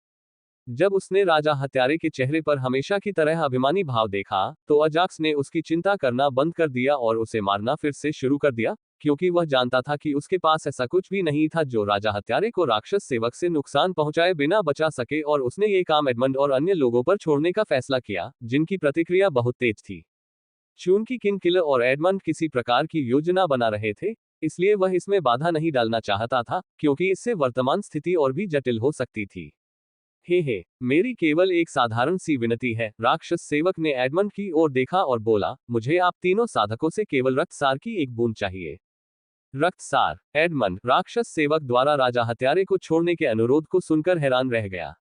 जब उसने राजा हत्यारे के चेहरे पर हमेशा की तरह अभिमानी भाव देखा, तो अजाक्स ने उसकी चिंता करना बंद कर दिया और उसे मारना फिर से शुरू कर दिया, क्योंकि वह जानता था कि उसके पास ऐसा कुछ भी नहीं था जो राजा हत्यारे को राक्षस सेवक से नुकसान पहुंचाए बिना बचा सके, और उसने ये काम एडमंड और अन्य लोगों पर छोड़ने का फैसला किया, जिनकी प्रतिक्रिया बहुत तेज थी। चूंकि किंग किलर और एडमंड किसी प्रकार की योजना बना रहे थे, इसलिए वह इसमें बाधा नहीं डालना चाहता था, क्योंकि इससे वर्तमान स्थिति और भी जटिल हो सकती थी। हे, मेरी केवल एक साधारण सी विनती है। राक्षस सेवक ने एडमंड की ओर देखा और बोला, मुझे आप तीनों साधकों से केवल रक्तसार की एक बूंद चाहिए। रक्तसार। एडमंड राक्षस सेवक द्वारा राजा हत्यारे को छोड़ने के अनुरोध को सुनकर हैरान रह गया।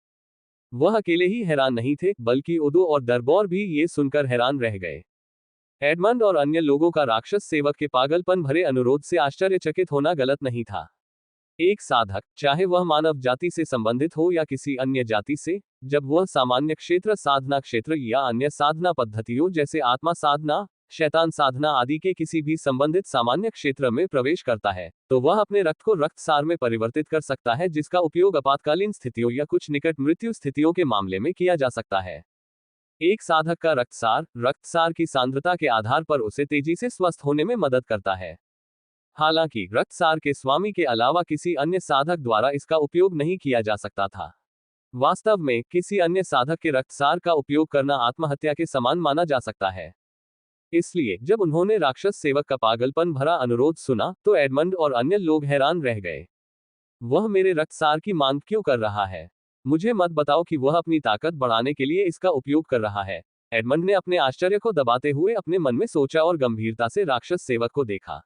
वह अकेले ही हैरान नहीं थे, बल्कि उदो और दरबोर भी ये सुनकर हैरान रह गए। एडमंड और अन्य लोगों का राक्षस सेवक के पागलपन भरे अनुरोध से आश्चर्यचकित होना गलत नहीं था। एक साधक, चाहे वह मानव जाति से संबंधित हो या किसी अन्य जाति से, जब वह सामान्य क्षेत्र, साधना क्षेत्र या अन्य साधना पद्धतियों जैसे आत्मा साधना, शैतान साधना आदि के किसी भी संबंधित सामान्य क्षेत्र में प्रवेश करता है, तो वह अपने रक्त को रक्तसार में परिवर्तित कर सकता है, जिसका उपयोग आपातकालीन स्थितियों या कुछ निकट मृत्यु स्थितियों के मामले में किया जा सकता है। एक साधक का रक्तसार की सांद्रता के आधार पर उसे तेजी से स्वस्थ होने में मदद करता है। हालांकि रक्तसार के स्वामी के अलावा किसी अन्य साधक द्वारा इसका उपयोग नहीं किया जा सकता था। वास्तव में किसी अन्य साधक के रक्तसार का उपयोग करना आत्महत्या के समान माना जा सकता है। इसलिए जब उन्होंने राक्षस सेवक का पागलपन भरा अनुरोध सुना, तो एडमंड और अन्य लोग हैरान रह गए। वह मेरे रक्तसार की मांग क्यों कर रहा है? मुझे मत बताओ कि वह अपनी ताकत बढ़ाने के लिए इसका उपयोग कर रहा है। एडमंड ने अपने आश्चर्य को दबाते हुए अपने मन में सोचा और गंभीरता से राक्षस सेवक को देखा।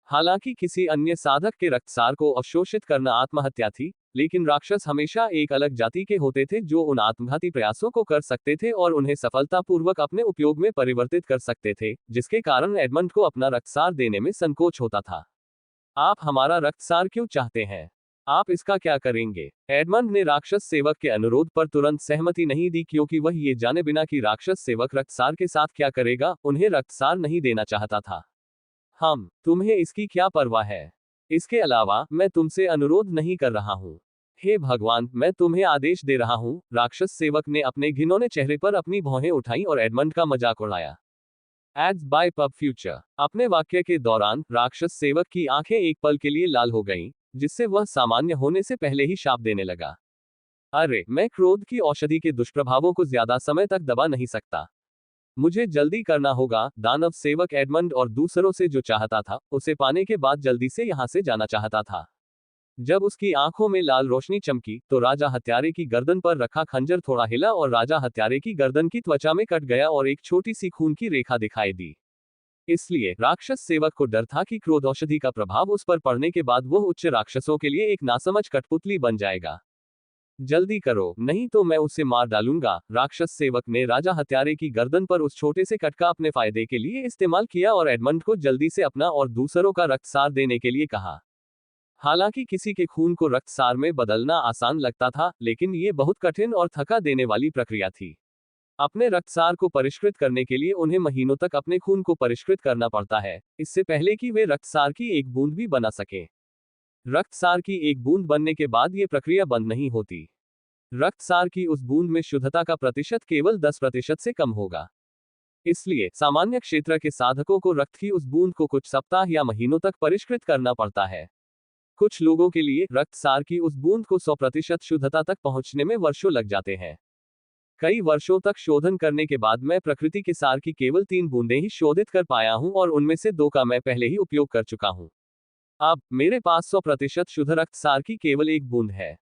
हालांकि किसी अन्य साधक के रक्तसार को अवशोषित करना आत्महत्या थी, लेकिन राक्षस हमेशा एक अलग जाति के होते थे जो उन आत्मघाती प्रयासों को कर सकते थे और उन्हें सफलतापूर्वक अपने उपयोग में परिवर्तित कर सकते थे, जिसके कारण एडमंड को अपना रक्तसार देने में संकोच होता था। आप हमारा रक्तसार क्यों चाहते हैं? आप इसका क्या करेंगे? एडमंड ने राक्षस सेवक के अनुरोध पर तुरंत सहमति नहीं दी, क्योंकि वह ये जाने बिना कि राक्षस सेवक रक्तसार के साथ क्या करेगा, उन्हें रक्तसार नहीं देना चाहता था। तुम्हें इसकी क्या परवाह है? इसके अलावा मैं तुमसे अनुरोध नहीं कर रहा हूँ। हे भगवान, मैं तुम्हें आदेश दे रहा हूँ। राक्षस सेवक ने अपने घिनौने चेहरे पर अपनी भौहें उठाई और एडमंड का मजाक उड़ाया। Ads by pub future. अपने वाक्य के दौरान राक्षस सेवक की आंखें एक पल के लिए लाल हो गईं, जिससे वह सामान्य होने से पहले ही शाप देने लगा। अरे, मैं क्रोध की औषधि के दुष्प्रभावों को ज्यादा समय तक दबा नहीं सकता। मुझे जल्दी करना होगा। दानव सेवक एडमंड और दूसरों से जो चाहता था, उसे पाने के बाद जल्दी से यहां से जाना चाहता था। जब उसकी आंखों में लाल रोशनी चमकी, तो राजा हत्यारे की गर्दन पर रखा खंजर थोड़ा हिला और राजा हत्यारे की गर्दन की त्वचा में कट गया और एक छोटी सी खून की रेखा दिखाई दी। इसलिए राक्षस सेवक को डर था कि क्रोध औषधि का प्रभाव उस पर पड़ने के बाद वह उच्च राक्षसों के लिए एक नासमझ कठपुतली बन जाएगा। जल्दी करो, नहीं तो मैं उसे मार डालूंगा। राक्षस सेवक ने राजा हत्यारे की गर्दन पर उस छोटे से कट का अपने फायदे के लिए इस्तेमाल किया और एडमंड को जल्दी से अपना और दूसरों का रक्तसार देने के लिए कहा। हालांकि किसी के खून को रक्तसार में बदलना आसान लगता था, लेकिन ये बहुत कठिन और थका देने वाली प्रक्रिया थी। अपने रक्तसार को परिष्कृत करने के लिए उन्हें महीनों तक अपने खून को परिष्कृत करना पड़ता है, इससे पहले कि वे रक्तसार की एक बूंद भी बना सकें। रक्तसार की एक बूंद बनने के बाद ये प्रक्रिया बंद नहीं होती। रक्तसार की उस बूंद में शुद्धता का प्रतिशत केवल 10% से कम होगा। इसलिए सामान्य क्षेत्र के साधकों को रक्त की उस बूंद को कुछ सप्ताह या महीनों तक परिष्कृत करना पड़ता है। कुछ लोगों के लिए रक्तसार की उस बूंद को 100% शुद्धता तक पहुंचने में वर्षों लग जाते हैं। कई वर्षों तक शोधन करने के बाद मैं प्रकृति के सार की केवल 3 बूंदें ही शोधित कर पाया हूं, और उनमें से 2 का मैं पहले ही उपयोग कर चुका हूं। अब मेरे पास 100% शुद्ध रक्तसार की केवल एक बूंद है।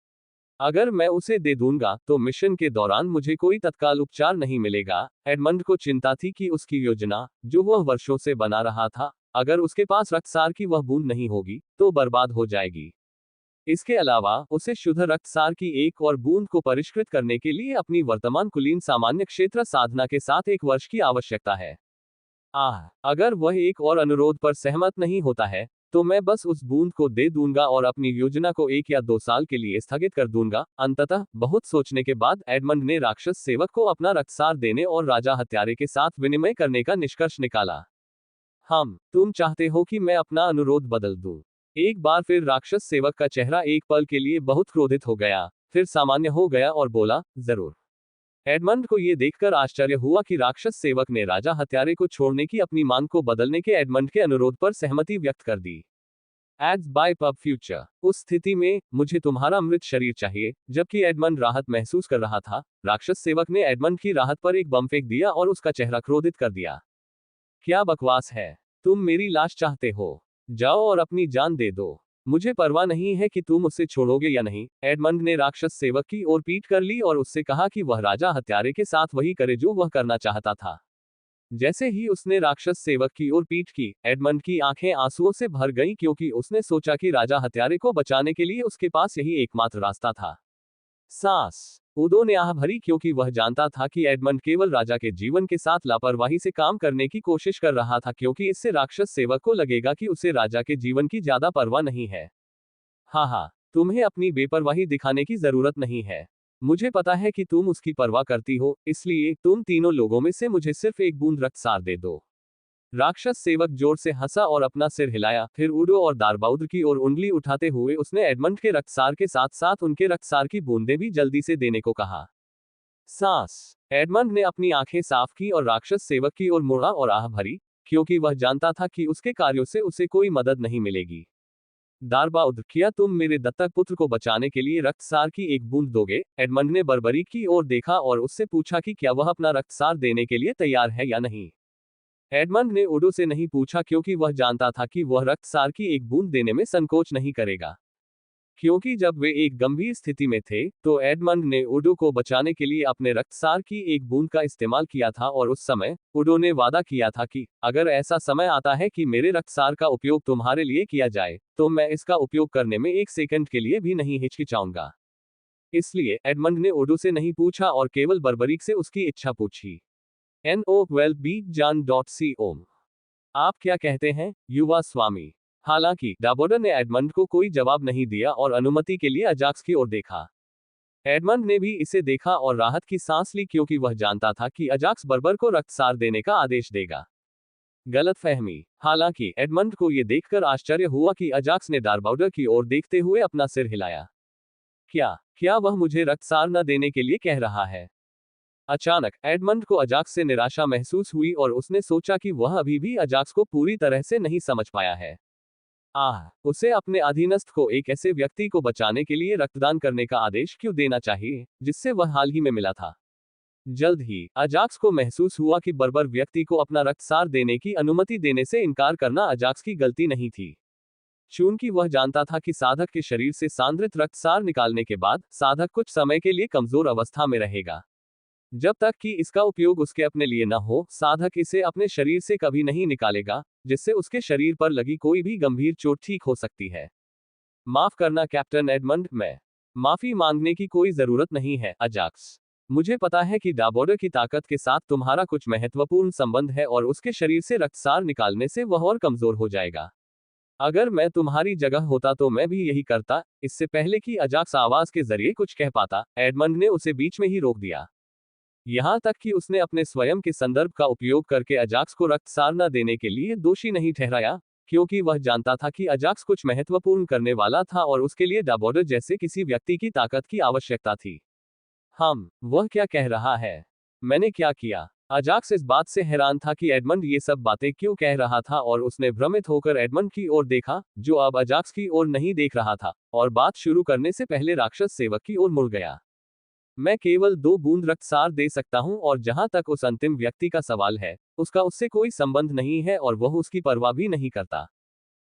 अगर मैं उसे दे दूंगा तो मिशन के दौरान मुझे कोई तत्काल उपचार नहीं मिलेगा। एडमंड को चिंता थी कि उसकी योजना, जो वह वर्षों से बना रहा था, अगर उसके पास रक्तसार की वह बूंद नहीं होगी तो बर्बाद हो जाएगी। इसके अलावा उसे शुद्ध रक्तसार की एक और बूंद को परिष्कृत करने के लिए अपनी वर्तमान कुलीन सामान्य क्षेत्र साधना के साथ 1 वर्ष की आवश्यकता है। अगर वह एक और अनुरोध पर सहमत नहीं होता है, तो मैं बस उस बूंद को दे दूंगा और अपनी योजना को 1 या 2 साल के लिए स्थगित कर दूंगा। अंततः बहुत सोचने के बाद एडमंड ने राक्षस सेवक को अपना रक्तसार देने और राजा हत्यारे के साथ विनिमय करने का निष्कर्ष निकाला। तुम चाहते हो कि मैं अपना अनुरोध बदल दूं? एक बार फिर राक्षस सेवक का चेहरा एक पल के लिए बहुत क्रोधित हो गया, फिर सामान्य हो गया और बोला, जरूर। एडमंड को यह देखकर आश्चर्य हुआ कि राक्षस सेवक ने राजा हत्यारे को छोड़ने की अपनी मांग को बदलने के एडमंड के अनुरोध पर सहमति व्यक्त कर दी। Ads by pub future. उस स्थिति में मुझे तुम्हारा मृत शरीर चाहिए। जबकि एडमंड राहत महसूस कर रहा था, राक्षस सेवक ने एडमंड की राहत पर एक बम फेंक दिया और उसका चेहरा क्रोधित कर दिया। क्या बकवास है? तुम मेरी लाश चाहते हो? जाओ और अपनी जान दे दो। मुझे परवाह नहीं है कि तुम उसे छोड़ोगे या नहीं। एडमंड ने राक्षस सेवक की ओर पीठ कर ली और उससे कहा कि वह राजा हत्यारे के साथ वही करे जो वह करना चाहता था। जैसे ही उसने राक्षस सेवक की ओर पीठ की, एडमंड की आंखें आंसुओं से भर गईं, क्योंकि उसने सोचा कि राजा हत्यारे को बचाने के लिए उसके पास यही एकमात्र रास्ता था। सांस उदो ने आह भरी, क्योंकि वह जानता था कि एडमंड केवल राजा के जीवन के साथ लापरवाही से काम करने की कोशिश कर रहा था, क्योंकि इससे राक्षस सेवक को लगेगा कि उसे राजा के जीवन की ज्यादा परवाह नहीं है। तुम्हें अपनी बेपरवाही दिखाने की जरूरत नहीं है। मुझे पता है कि तुम उसकी परवाह करती हो, इसलिए तुम तीनों लोगों में से मुझे सिर्फ एक बूंद रक्तसार दे दो। राक्षस सेवक जोर से हंसा और अपना सिर हिलाया, फिर उडो और दारबाउद्र की ओर उंगली उठाते हुए उसने एडमंड के रक्तसार के साथ साथ उनके रक्तसार की बूंदें भी जल्दी से देने को कहा। सांस एडमंड ने अपनी आंखें साफ की और राक्षस सेवक की ओर मुड़ा और आह भरी, क्योंकि वह जानता था कि उसके कार्यों से उसे कोई मदद नहीं मिलेगी। दारबाउद्र, क्या तुम मेरे दत्तक पुत्र को बचाने के लिए रक्तसार की एक बूंद दोगे? एडमंड ने बर्बरी की ओर देखा और उससे पूछा कि क्या वह अपना रक्तसार देने के लिए तैयार है या नहीं। एडमंड ने ओडो से नहीं पूछा, क्योंकि वह जानता था कि वह रक्तसार की एक बूंद देने में संकोच नहीं करेगा। क्योंकि जब वे एक गंभीर स्थिति में थे, तो एडमंड ने ओडो को बचाने के लिए अपने रक्तसार की एक बूंद का इस्तेमाल किया था, और उस समय ओडो ने वादा किया था कि अगर ऐसा समय आता है कि मेरे रक्तसार का उपयोग तुम्हारे लिए किया जाए, तो मैं इसका उपयोग करने में 1 सेकंड के लिए भी नहीं हिचकिचाऊंगा। इसलिए एडमंड ने ओडो से नहीं पूछा और केवल बर्बरीक से उसकी इच्छा पूछी। no12bjan.com। आप क्या कहते हैं, युवा स्वामी? हालांकि डाबोडर ने एडमंड को कोई जवाब नहीं दिया और अनुमति के लिए अजाक्स की ओर देखा। एडमंड ने भी इसे देखा और राहत की सांस ली, क्योंकि वह जानता था कि अजाक्स बर्बर को रक्तसार देने का आदेश देगा। गलतफहमी। हालांकि एडमंड को यह देखकर आश्चर्य हुआ कि अजाक्स ने दारबाउडर की ओर देखते हुए अपना सिर हिलाया। क्या वह मुझे रक्तसार न देने के लिए कह रहा है? अचानक एडमंड को अजाक्स से निराशा महसूस हुई और उसने सोचा कि वह अभी भी अजाक्स को पूरी तरह से नहीं समझ पाया है। उसे अपने अधीनस्थ को एक ऐसे व्यक्ति को बचाने के लिए रक्तदान करने का आदेश क्यों देना चाहिए, जिससे वह हाल ही में मिला था। जल्द ही अजाक्स को महसूस हुआ कि बर्बर व्यक्ति को अपना रक्तसार देने की अनुमति देने से इनकार करना अजाक्स की गलती नहीं थी। चूंकि वह जानता था कि साधक के शरीर से सांद्रित रक्तसार निकालने के बाद साधक कुछ समय के लिए कमजोर अवस्था में रहेगा। जब तक कि इसका उपयोग उसके अपने लिए न हो, साधक इसे अपने शरीर से कभी नहीं निकालेगा, जिससे उसके शरीर पर लगी कोई भी गंभीर चोट ठीक हो सकती है। माफ करना कैप्टन एडमंड, मैं माफी मांगने की कोई जरूरत नहीं है अजाक्स। मुझे पता है कि डाबोडर की ताकत के साथ तुम्हारा कुछ महत्वपूर्ण संबंध है और उसके शरीर से रक्तसार निकालने से वह और कमजोर हो जाएगा। अगर मैं तुम्हारी जगह होता तो मैं भी यही करता। इससे पहले कि अजाक्स आवाज के जरिए कुछ कह पाता, एडमंड ने उसे बीच में ही रोक दिया। यहां तक कि उसने अपने स्वयं के संदर्भ का उपयोग करके अजाक्स को रक्तसार न देने के लिए दोषी नहीं ठहराया, क्योंकि वह जानता था कि अजाक्स कुछ महत्वपूर्ण करने वाला था और उसके लिए डाबोडर जैसे किसी व्यक्ति की ताकत की आवश्यकता थी। वह क्या कह रहा है? मैंने क्या किया? अजाक्स इस बात से हैरान था कि एडमंड ये सब बातें क्यों कह रहा था और उसने भ्रमित होकर एडमंड की ओर देखा, जो अब अजाक्स की ओर नहीं देख रहा था, और बात शुरू करने से पहले राक्षस सेवक की ओर मुड़ गया। मैं केवल 2 बूंद रक्तसार दे सकता हूं और जहां तक उस अंतिम व्यक्ति का सवाल है, उसका उससे कोई संबंध नहीं है और वह उसकी परवाह भी नहीं करता।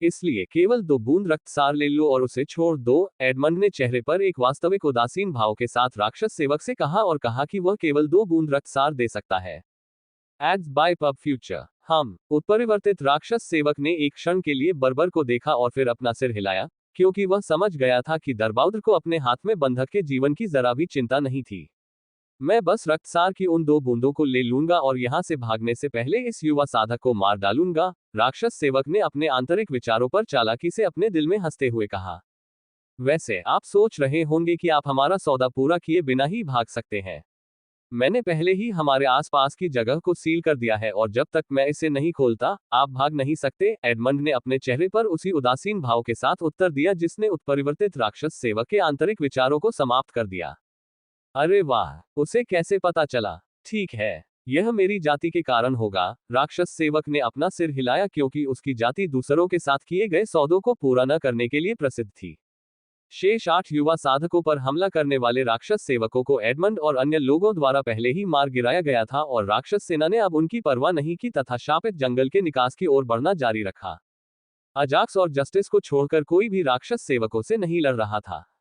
इसलिए केवल 2 बूंद रक्तसार ले लो और उसे छोड़ दो। एडमंड ने चेहरे पर एक वास्तविक उदासीन भाव के साथ राक्षस सेवक से कहा और कहा कि वह केवल 2 बूंद रक्तसार दे सकता है। Ads by pub future. उत्परिवर्तित राक्षस सेवक ने एक क्षण के लिए बर्बर को देखा और फिर अपना सिर हिलाया, क्योंकि वह समझ गया था कि दरबाउदर को अपने हाथ में बंधक के जीवन की जरा भी चिंता नहीं थी। मैं बस रक्तसार की उन 2 बूंदों को ले लूंगा और यहां से भागने से पहले इस युवा साधक को मार डालूंगा। राक्षस सेवक ने अपने आंतरिक विचारों पर चालाकी से अपने दिल में हंसते हुए कहा। वैसे आप सोच रहे होंगे कि आप हमारा सौदा पूरा किए बिना ही भाग सकते हैं। मैंने पहले ही हमारे आसपास की जगह को सील कर दिया है और जब तक मैं इसे नहीं खोलता, आप भाग नहीं सकते। एडमंड ने अपने चेहरे पर उसी उदासीन भाव के साथ उत्तर दिया जिसने उत्परिवर्तित राक्षस सेवक के आंतरिक विचारों को समाप्त कर दिया। अरे वाह, उसे कैसे पता चला? ठीक है, यह मेरी जाति के कारण होगा। राक्षस सेवक ने अपना सिर हिलाया, क्योंकि उसकी जाति दूसरों के साथ किए गए सौदों को पूरा न करने के लिए प्रसिद्ध थी। शेष 8 युवा साधकों पर हमला करने वाले राक्षस सेवकों को एडमंड और अन्य लोगों द्वारा पहले ही मार गिराया गया था और राक्षस सेना ने अब उनकी परवाह नहीं की तथा शापित जंगल के निकास की ओर बढ़ना जारी रखा। अजाक्स और जस्टिस को छोड़कर कोई भी राक्षस सेवकों से नहीं लड़ रहा था।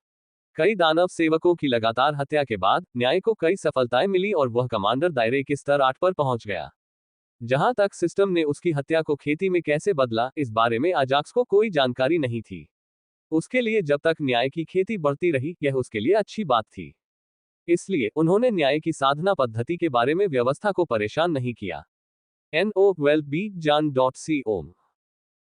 कई दानव सेवकों की लगातार हत्या के बाद न्याय को कई सफलताएं मिली और वह कमांडर दायरे के स्तर 8 पर पहुंच गया। जहां तक सिस्टम ने उसकी हत्या को खेती में कैसे बदला, इस बारे में अजाक्स को कोई जानकारी नहीं थी। उसके लिए जब तक न्याय की खेती बढ़ती रही, यह उसके लिए अच्छी बात थी। इसलिए उन्होंने न्याय की साधना पद्धति के बारे में व्यवस्था को परेशान नहीं किया। no12bjan.co।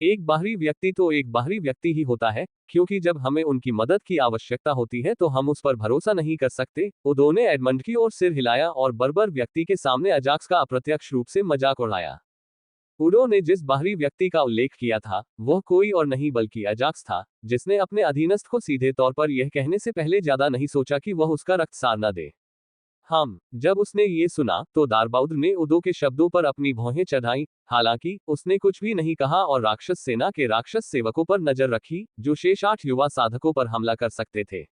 एक बाहरी व्यक्ति तो एक बाहरी व्यक्ति ही होता है, क्योंकि जब हमें उनकी मदद की आवश्यकता होती है तो हम उस पर भरोसा नहीं कर सकते। उदो ने एडमंड की ओर सिर हिलाया और बर्बर व्यक्ति के सामने अजाक्स का अप्रत्यक्ष रूप से मजाक उड़ाया। उडो ने जिस बाहरी व्यक्ति का उल्लेख किया था, वह कोई और नहीं बल्कि अजाक्स था, जिसने अपने अधीनस्थ को सीधे तौर पर यह कहने से पहले ज्यादा नहीं सोचा कि वह उसका रक्तसार न दे। जब उसने ये सुना तो दारबाउदर ने उदो के शब्दों पर अपनी भौहें चढ़ाई। हालांकि उसने कुछ भी नहीं कहा और राक्षस सेना के राक्षस सेवकों पर नजर रखी, जो शेष 8 युवा साधकों पर हमला कर सकते थे।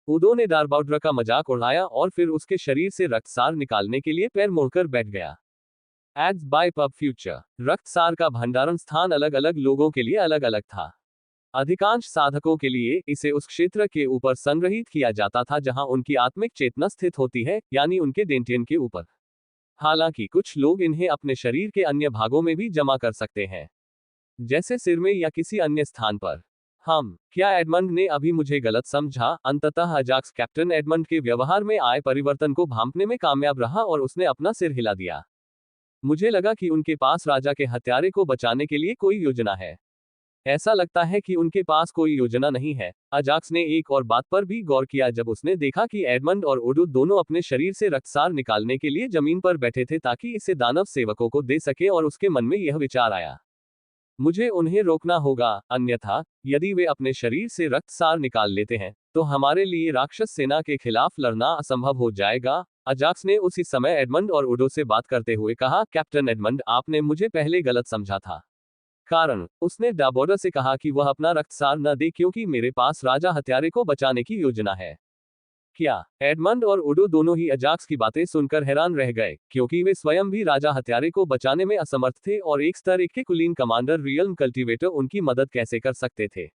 उदो ने दारबाउदर का मजाक उड़ाया और फिर उसके शरीर से रक्तसार निकालने के लिए पैर मोड़कर बैठ गया। Ads by pub future. रक्तसार का भंडारण स्थान अलग अलग लोगों के लिए अलग अलग था। अधिकांश साधकों के लिए इसे उस क्षेत्र के ऊपर संग्रहित किया जाता था जहां उनकी आत्मिक चेतना स्थित होती है, यानी उनके डेंटियन के ऊपर। हालांकि कुछ लोग इन्हें अपने शरीर के अन्य भागों में भी जमा कर सकते हैं, जैसे सिर में या किसी अन्य स्थान पर। क्या एडमंड ने अभी मुझे गलत समझा? अंततः अजाक्स कैप्टन एडमंड के व्यवहार में आए परिवर्तन को भांपने में कामयाब रहा और उसने अपना सिर हिला दिया। मुझे लगा कि उनके पास राजा के हत्यारे को बचाने के लिए कोई योजना है। ऐसा लगता है कि उनके पास कोई योजना नहीं है। अजाक्स ने एक और बात पर भी गौर किया जब उसने देखा कि एडमंड और उडू दोनों अपने शरीर से रक्तसार निकालने के लिए जमीन पर बैठे थे ताकि इसे दानव सेवकों को दे सके, और उसके मन में यह विचार आया, मुझे उन्हें रोकना होगा, अन्यथा यदि वे अपने शरीर से रक्तसार निकाल लेते हैं तो हमारे लिए राक्षस सेना के खिलाफ लड़ना असंभव हो जाएगा। अजाक्स ने उसी समय एडमंड और उडो से बात करते हुए कहा, कैप्टन एडमंड, आपने मुझे पहले गलत समझा था। कारण उसने डाबोडर से कहा कि वह अपना रक्तसार न दे क्योंकि मेरे पास राजा हत्यारे को बचाने की योजना है। क्या? एडमंड और उडो दोनों ही अजाक्स की बातें सुनकर हैरान रह गए, क्योंकि वे स्वयं भी राजा हत्यारे को बचाने में असमर्थ थे और एक स्तर 1 के कुलीन कमांडर रियल्म कल्टीवेटर उनकी मदद कैसे कर सकते थे।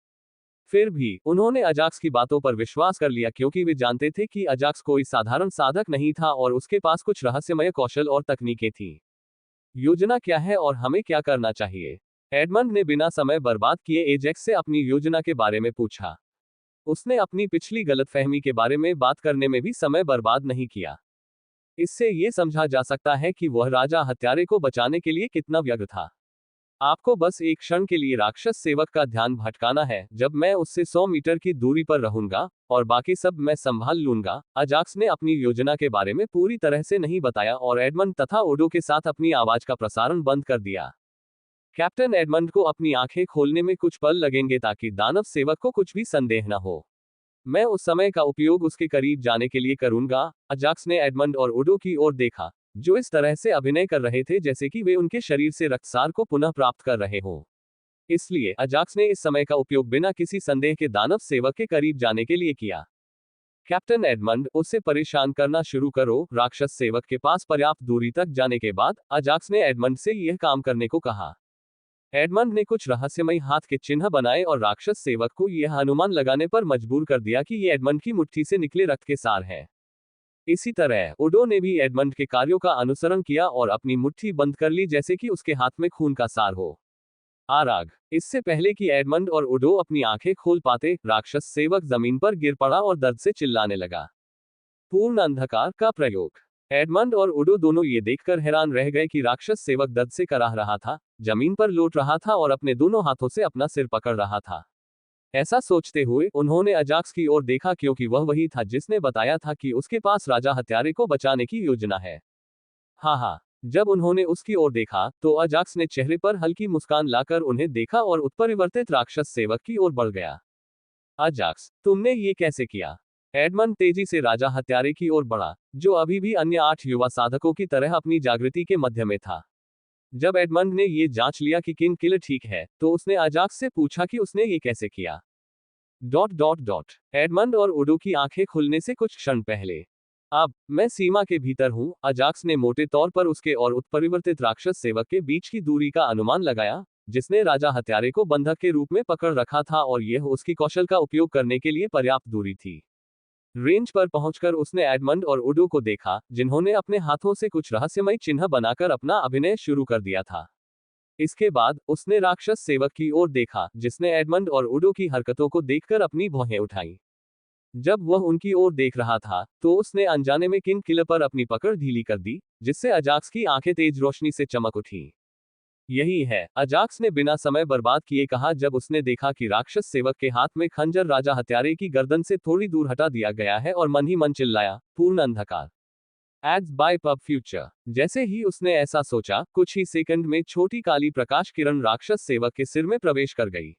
फिर भी उन्होंने अजाक्स की बातों पर विश्वास कर लिया, क्योंकि वे जानते थे कि अजाक्स कोई साधारण साधक नहीं था और उसके पास कुछ रहस्यमय कौशल और तकनीकें थीं। योजना क्या है और हमें क्या करना चाहिए? एडमंड ने बिना समय बर्बाद किए एजेक्स से अपनी योजना के बारे में पूछा। उसने अपनी पिछली गलतफहमी के बारे में बात करने में भी समय बर्बाद नहीं किया। इससे यह समझा जा सकता है कि वह राजा हत्यारे को बचाने के लिए कितना व्यग्र था। आपको बस एक क्षण के लिए राक्षस सेवक का ध्यान भटकाना है, जब मैं उससे 100 मीटर की दूरी पर रहूंगा, और बाकी सब मैं संभाल लूंगा। अजाक्स ने अपनी योजना के बारे में पूरी तरह से नहीं बताया और एडमंड तथा ओडो के साथ अपनी आवाज का प्रसारण बंद कर दिया। कैप्टन एडमंड को अपनी आंखें खोलने में कुछ पल लगेंगे ताकि दानव सेवक को कुछ भी संदेह न हो। मैं उस समय का उपयोग उसके करीब जाने के लिए करूंगा। अजाक्स ने एडमंड और ओडो की ओर देखा, जो इस तरह से अभिनय कर रहे थे जैसे कि वे उनके शरीर से रक्तसार को पुनः प्राप्त कर रहे हों। इसलिए अजाक्स ने इस समय का उपयोग बिना किसी संदेह के दानव सेवक के करीब जाने के लिए किया। कैप्टन एडमंड, उससे परेशान करना शुरू करो। राक्षस सेवक के पास पर्याप्त दूरी तक जाने के बाद अजाक्स ने एडमंड से यह काम करने को कहा। एडमंड ने कुछ रहस्यमयी हाथ के चिन्ह बनाए और राक्षस सेवक को यह अनुमान लगाने पर मजबूर कर दिया कि ये एडमंड की मुट्ठी से निकले रक्त के सार हैं। इसी तरह ओडो ने भी एडमंड के कार्यों का अनुसरण किया और अपनी मुट्ठी बंद कर ली जैसे कि उसके हाथ में खून का सार हो। आराग, इससे पहले कि एडमंड और ओडो अपनी आंखें खोल पाते, राक्षस सेवक जमीन पर गिर पड़ा और दर्द से चिल्लाने लगा। पूर्ण अंधकार का प्रयोग। एडमंड और ओडो दोनों ये देखकर हैरान रह गए कि राक्षस सेवक दर्द से कराह रहा था, जमीन पर लौट रहा था और अपने दोनों हाथों से अपना सिर पकड़ रहा था। ऐसा सोचते हुए उन्होंने अजाक्स की ओर देखा, क्योंकि वह वही था जिसने बताया था कि उसके पास राजा हत्यारे को बचाने की योजना है। हाँ, जब उन्होंने उसकी ओर देखा तो अजाक्स ने चेहरे पर हल्की मुस्कान लाकर उन्हें देखा और उत्परिवर्तित राक्षस सेवक की ओर बढ़ गया। अजाक्स, तुमने ये कैसे किया? एडमंड तेजी से राजा हत्यारे की ओर बढ़ा, जो अभी भी अन्य 8 युवा साधकों की तरह अपनी जागृति के मध्य में था। जब एडमंड ने ये जांच लिया कि किंग किलर ठीक है, तो उसने अजाक्स से पूछा कि उसने ये कैसे किया। ... एडमंड और ओडो की आंखें खुलने से कुछ क्षण पहले। अब मैं सीमा के भीतर हूं। अजाक्स ने मोटे तौर पर उसके और उत्परिवर्तित राक्षस सेवक के बीच की दूरी का अनुमान लगाया, जिसने राजा हत्यारे को बंधक के रूप में पकड़ रखा था, और यह उसकी कौशल का उपयोग करने के लिए पर्याप्त दूरी थी। रेंज पर पहुंचकर उसने एडमंड और ओडो को देखा, जिन्होंने अपने हाथों से कुछ रहस्यमय चिन्ह बनाकर अपना अभिनय शुरू कर दिया था। इसके बाद उसने राक्षस सेवक की ओर देखा, जिसने एडमंड और ओडो की हरकतों को देखकर अपनी भौहें उठाई। जब वह उनकी ओर देख रहा था, तो उसने अनजाने में किंग किलर पर अपनी पकड़ ढीली कर दी, जिससे अजाक्स की आंखें तेज रोशनी से चमक उठी। यही है, अजाक्स ने बिना समय बर्बाद किए कहा, जब उसने देखा कि राक्षस सेवक के हाथ में खंजर राजा हत्यारे की गर्दन से थोड़ी दूर हटा दिया गया है, और मन ही मन चिल्लाया, पूर्ण अंधकार। Ads by pub future. जैसे ही उसने ऐसा सोचा, कुछ ही सेकंड में छोटी काली प्रकाश किरण राक्षस सेवक के सिर में प्रवेश कर गई।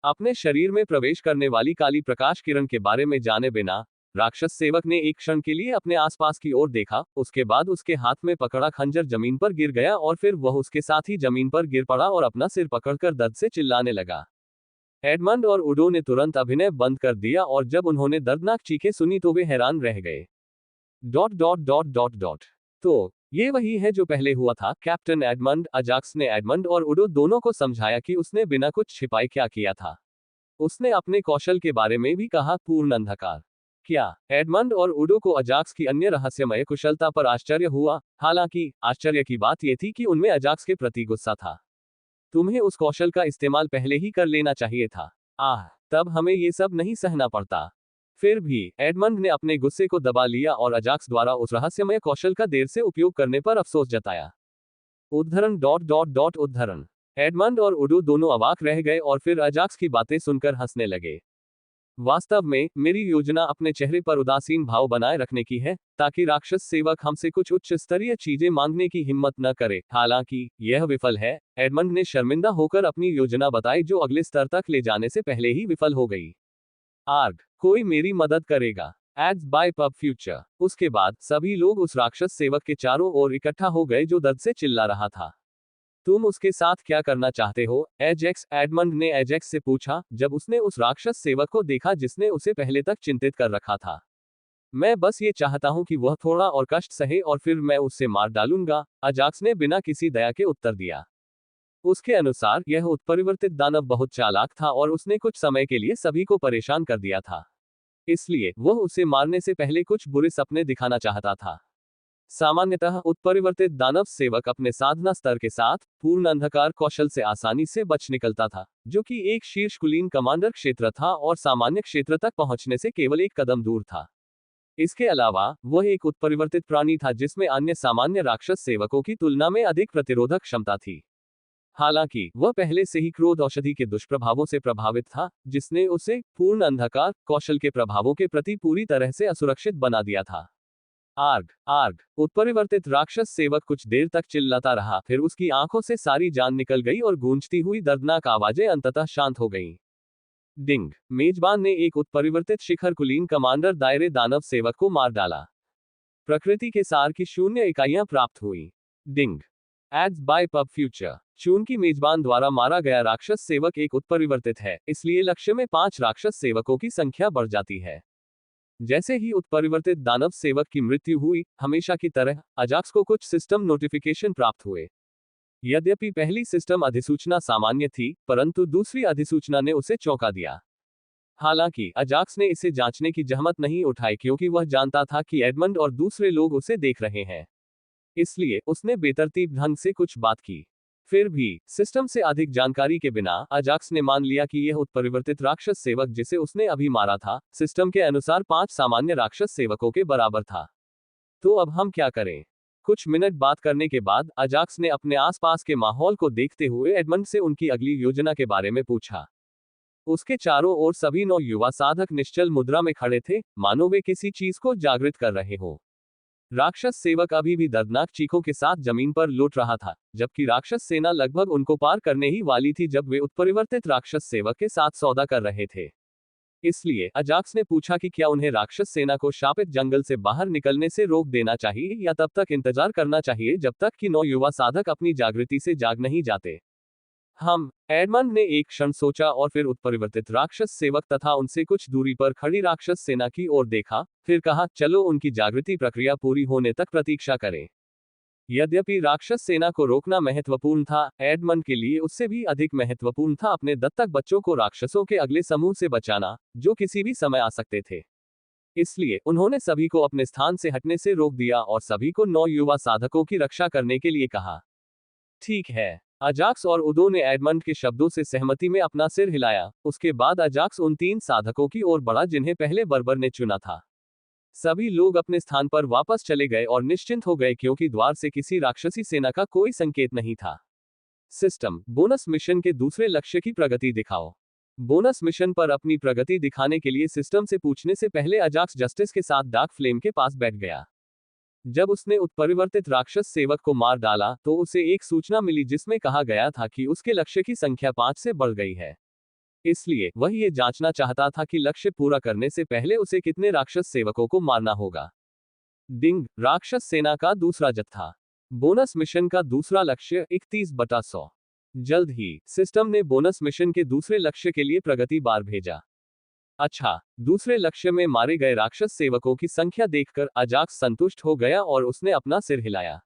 अपने शरीर में प्रवेश करने वाली काली प्रकाश किरण के बारे में जाने बिना राक्षस सेवक ने एक क्षण के लिए अपने आसपास की ओर देखा, उसके बाद उसके हाथ में पकड़ा खंजर जमीन पर गिर गया और फिर वह उसके साथ ही जमीन पर गिर पड़ा और अपना सिर पकड़कर दर्द से चिल्लाने लगा। एडमंड और ओडो ने तुरंत अभिनय बंद कर दिया, और जब उन्होंने दर्दनाक चीखें सुनी तो वे हैरान रह गए। ... तो ये वही है जो पहले हुआ था। Captain Edmund. अजाक्स ने एडमंड और ओडो दोनों को समझाया कि उसने बिना कुछ छिपाए क्या किया था। उसने अपने कौशल के बारे में भी कहा, पूर्ण अंधकार। क्या एडमंड और ओडो को अजाक्स की अन्य रहस्यमय कुशलता पर आश्चर्य हुआ? हालांकि आश्चर्य की बात यह थी कि उनमें अजाक्स के प्रति गुस्सा था। तुम्हें उस कौशल का इस्तेमाल पहले ही कर लेना चाहिए था। तब हमें ये सब नहीं सहना पड़ता। फिर भी एडमंड ने अपने गुस्से को दबा लिया और अजाक्स द्वारा उस रहस्यमय कौशल का देर से उपयोग करने पर अफसोस जताया। उद्धरण। एडमंड और ओडो दोनों अवाक रह गए और फिर अजाक्स की बातें सुनकर हंसने लगे। वास्तव में मेरी योजना अपने चेहरे पर उदासीन भाव बनाए रखने की है, ताकि राक्षस सेवक हमसे कुछ उच्च स्तरीय चीजें मांगने की हिम्मत न करे। हालांकि यह विफल है। एडमंड ने शर्मिंदा होकर अपनी योजना बताई, जो अगले स्तर तक ले जाने से पहले ही विफल हो गई। कोई मेरी मदद करेगा? Ads by pub future. उसके बाद सभी लोग उस राक्षस सेवक के चारों ओर इकट्ठा हो गए जो दर्द से चिल्ला रहा था। तुम उसके साथ क्या करना चाहते हो, एजेक्स? एडमंड ने एजेक्स से पूछा, जब उसने उस राक्षस सेवक को देखा जिसने उसे पहले तक चिंतित कर रखा था। मैं बस ये चाहता हूं कि वह थोड़ा और कष्ट सहे और फिर मैं उससे मार डालूंगा, अजाक्स ने बिना किसी दया के उत्तर दिया। उसके अनुसार यह उत्परिवर्तित दानव बहुत चालाक था और उसने कुछ समय के लिए सभी को परेशान कर दिया था। इसलिए वह उसे मारने से पहले कुछ बुरे सपने दिखाना चाहता था। सामान्यतः उत्परिवर्तित दानव सेवक अपने साधना स्तर के साथ पूर्ण अंधकार कौशल से आसानी से बच निकलता था, जो कि एक शीर्ष कुलीन कमांडर क्षेत्र था और सामान्य क्षेत्र तक पहुंचने से केवल एक कदम दूर था। इसके अलावा वह एक उत्परिवर्तित प्राणी था जिसमें अन्य सामान्य राक्षस सेवकों की तुलना में अधिक प्रतिरोधक क्षमता थी। हालांकि वह पहले से ही क्रोध औषधि के दुष्प्रभावों से प्रभावित था, जिसने उसे पूर्ण अंधकार कौशल के प्रभावों के प्रति पूरी तरह से असुरक्षित बना दिया था। आर्ग आर्ग उत्परिवर्तित राक्षस सेवक कुछ देर तक चिल्लाता रहा, फिर उसकी आंखों से सारी जान निकल गई और गूंजती हुई दर्दनाक आवाजें अंततः शांत हो गईं। डिंग, मेजबान ने एक उत्परिवर्तित शिखर कुलीन कमांडर दायरे दानव सेवक को मार डाला। प्रकृति के सार की 0 इकाइयां प्राप्त हुई। डिंग, एड्स बाय पब फ्यूचर। चून की मेजबान द्वारा मारा गया राक्षस सेवक एक उत्परिवर्तित है, इसलिए लक्ष्य में 5 राक्षस सेवकों की संख्या बढ़ जाती है। जैसे ही उत्परिवर्तित दानव सेवक की मृत्यु हुई, हमेशा की तरह अजाक्स को कुछ सिस्टम नोटिफिकेशन प्राप्त हुए। यद्यपि पहली सिस्टम अधिसूचना सामान्य थी, परंतु दूसरी अधिसूचना ने उसे चौंका दिया। हालांकि अजाक्स ने इसे जांचने की जहमत नहीं उठाई, क्योंकि वह जानता था कि एडमंड और दूसरे लोग उसे देख रहे हैं। इसलिए उसने बेतरतीब ढंग से कुछ बात की। फिर भी सिस्टम से अधिक जानकारी के बिना अजाक्स ने मान लिया कि यह उत्परिवर्तित राक्षस सेवक जिसे उसने अभी मारा था, सिस्टम के अनुसार 5 सामान्य राक्षस सेवकों के बराबर था। तो अब हम क्या करें? कुछ मिनट बात करने के बाद अजाक्स ने अपने आसपास के माहौल को देखते हुए एडमंड से उनकी अगली योजना के बारे में पूछा। उसके चारों ओर सभी 9 युवा साधक निश्चल मुद्रा में खड़े थे, मानो वे किसी चीज को जागृत कर रहे हो। राक्षस सेवक अभी भी दर्दनाक चीखों के साथ जमीन पर लौट रहा था, जबकि राक्षस सेना लगभग उनको पार करने ही वाली थी जब वे उत्परिवर्तित राक्षस सेवक के साथ सौदा कर रहे थे। इसलिए अजाक्स ने पूछा कि क्या उन्हें राक्षस सेना को शापित जंगल से बाहर निकलने से रोक देना चाहिए या तब तक इंतजार करना चाहिए जब तक कि 9 युवा साधक अपनी जागृति से जाग नहीं जाते। एडमंड ने एक क्षण सोचा और फिर उत्परिवर्तित राक्षस सेवक तथा उनसे कुछ दूरी पर खड़ी राक्षस सेना की ओर देखा, फिर कहा, चलो उनकी जागृति प्रक्रिया पूरी होने तक प्रतीक्षा करें। यद्यपि राक्षस सेना को रोकना महत्वपूर्ण था, एडमंड के लिए उससे भी अधिक महत्वपूर्ण था अपने दत्तक बच्चों को राक्षसों के अगले समूह से बचाना, जो किसी भी समय आ सकते थे। इसलिए उन्होंने सभी को अपने स्थान से हटने से रोक दिया और सभी को 9 युवा साधकों की रक्षा करने के लिए कहा। ठीक है। अजाक्स और उदो ने एडमंड के शब्दों से सहमति में अपना सिर हिलाया। उसके बाद अजाक्स उन 3 साधकों की ओर बढ़ा जिन्हें पहले बर्बर ने चुना था। सभी लोग अपने स्थान पर वापस चले गए और निश्चिंत हो गए, क्योंकि द्वार से किसी राक्षसी सेना का कोई संकेत नहीं था। सिस्टम बोनस मिशन के दूसरे लक्ष्य की प्रगति दिखाओ। बोनस मिशन पर अपनी प्रगति दिखाने के लिए सिस्टम से पूछने से पहले अजाक्स जस्टिस के साथ डार्क फ्लेम के पास बैठ गया। जब उसने उत्परिवर्तित राक्षस सेवक को मार डाला तो उसे एक सूचना मिली जिसमें कहा गया था कि उसके लक्ष्य की संख्या 5 से बढ़ गई है। इसलिए वह ये जांचना चाहता था कि लक्ष्य पूरा करने से पहले उसे कितने राक्षस सेवकों को मारना होगा। डिंग, राक्षस सेना का दूसरा जत्था। बोनस मिशन का दूसरा लक्ष्य 31/100। जल्द ही सिस्टम ने बोनस मिशन के दूसरे लक्ष्य के लिए प्रगति बार भेजा। अच्छा, दूसरे लक्ष्य में मारे गए राक्षस सेवकों की संख्या देखकर अजाक्स संतुष्ट हो गया और उसने अपना सिर हिलाया।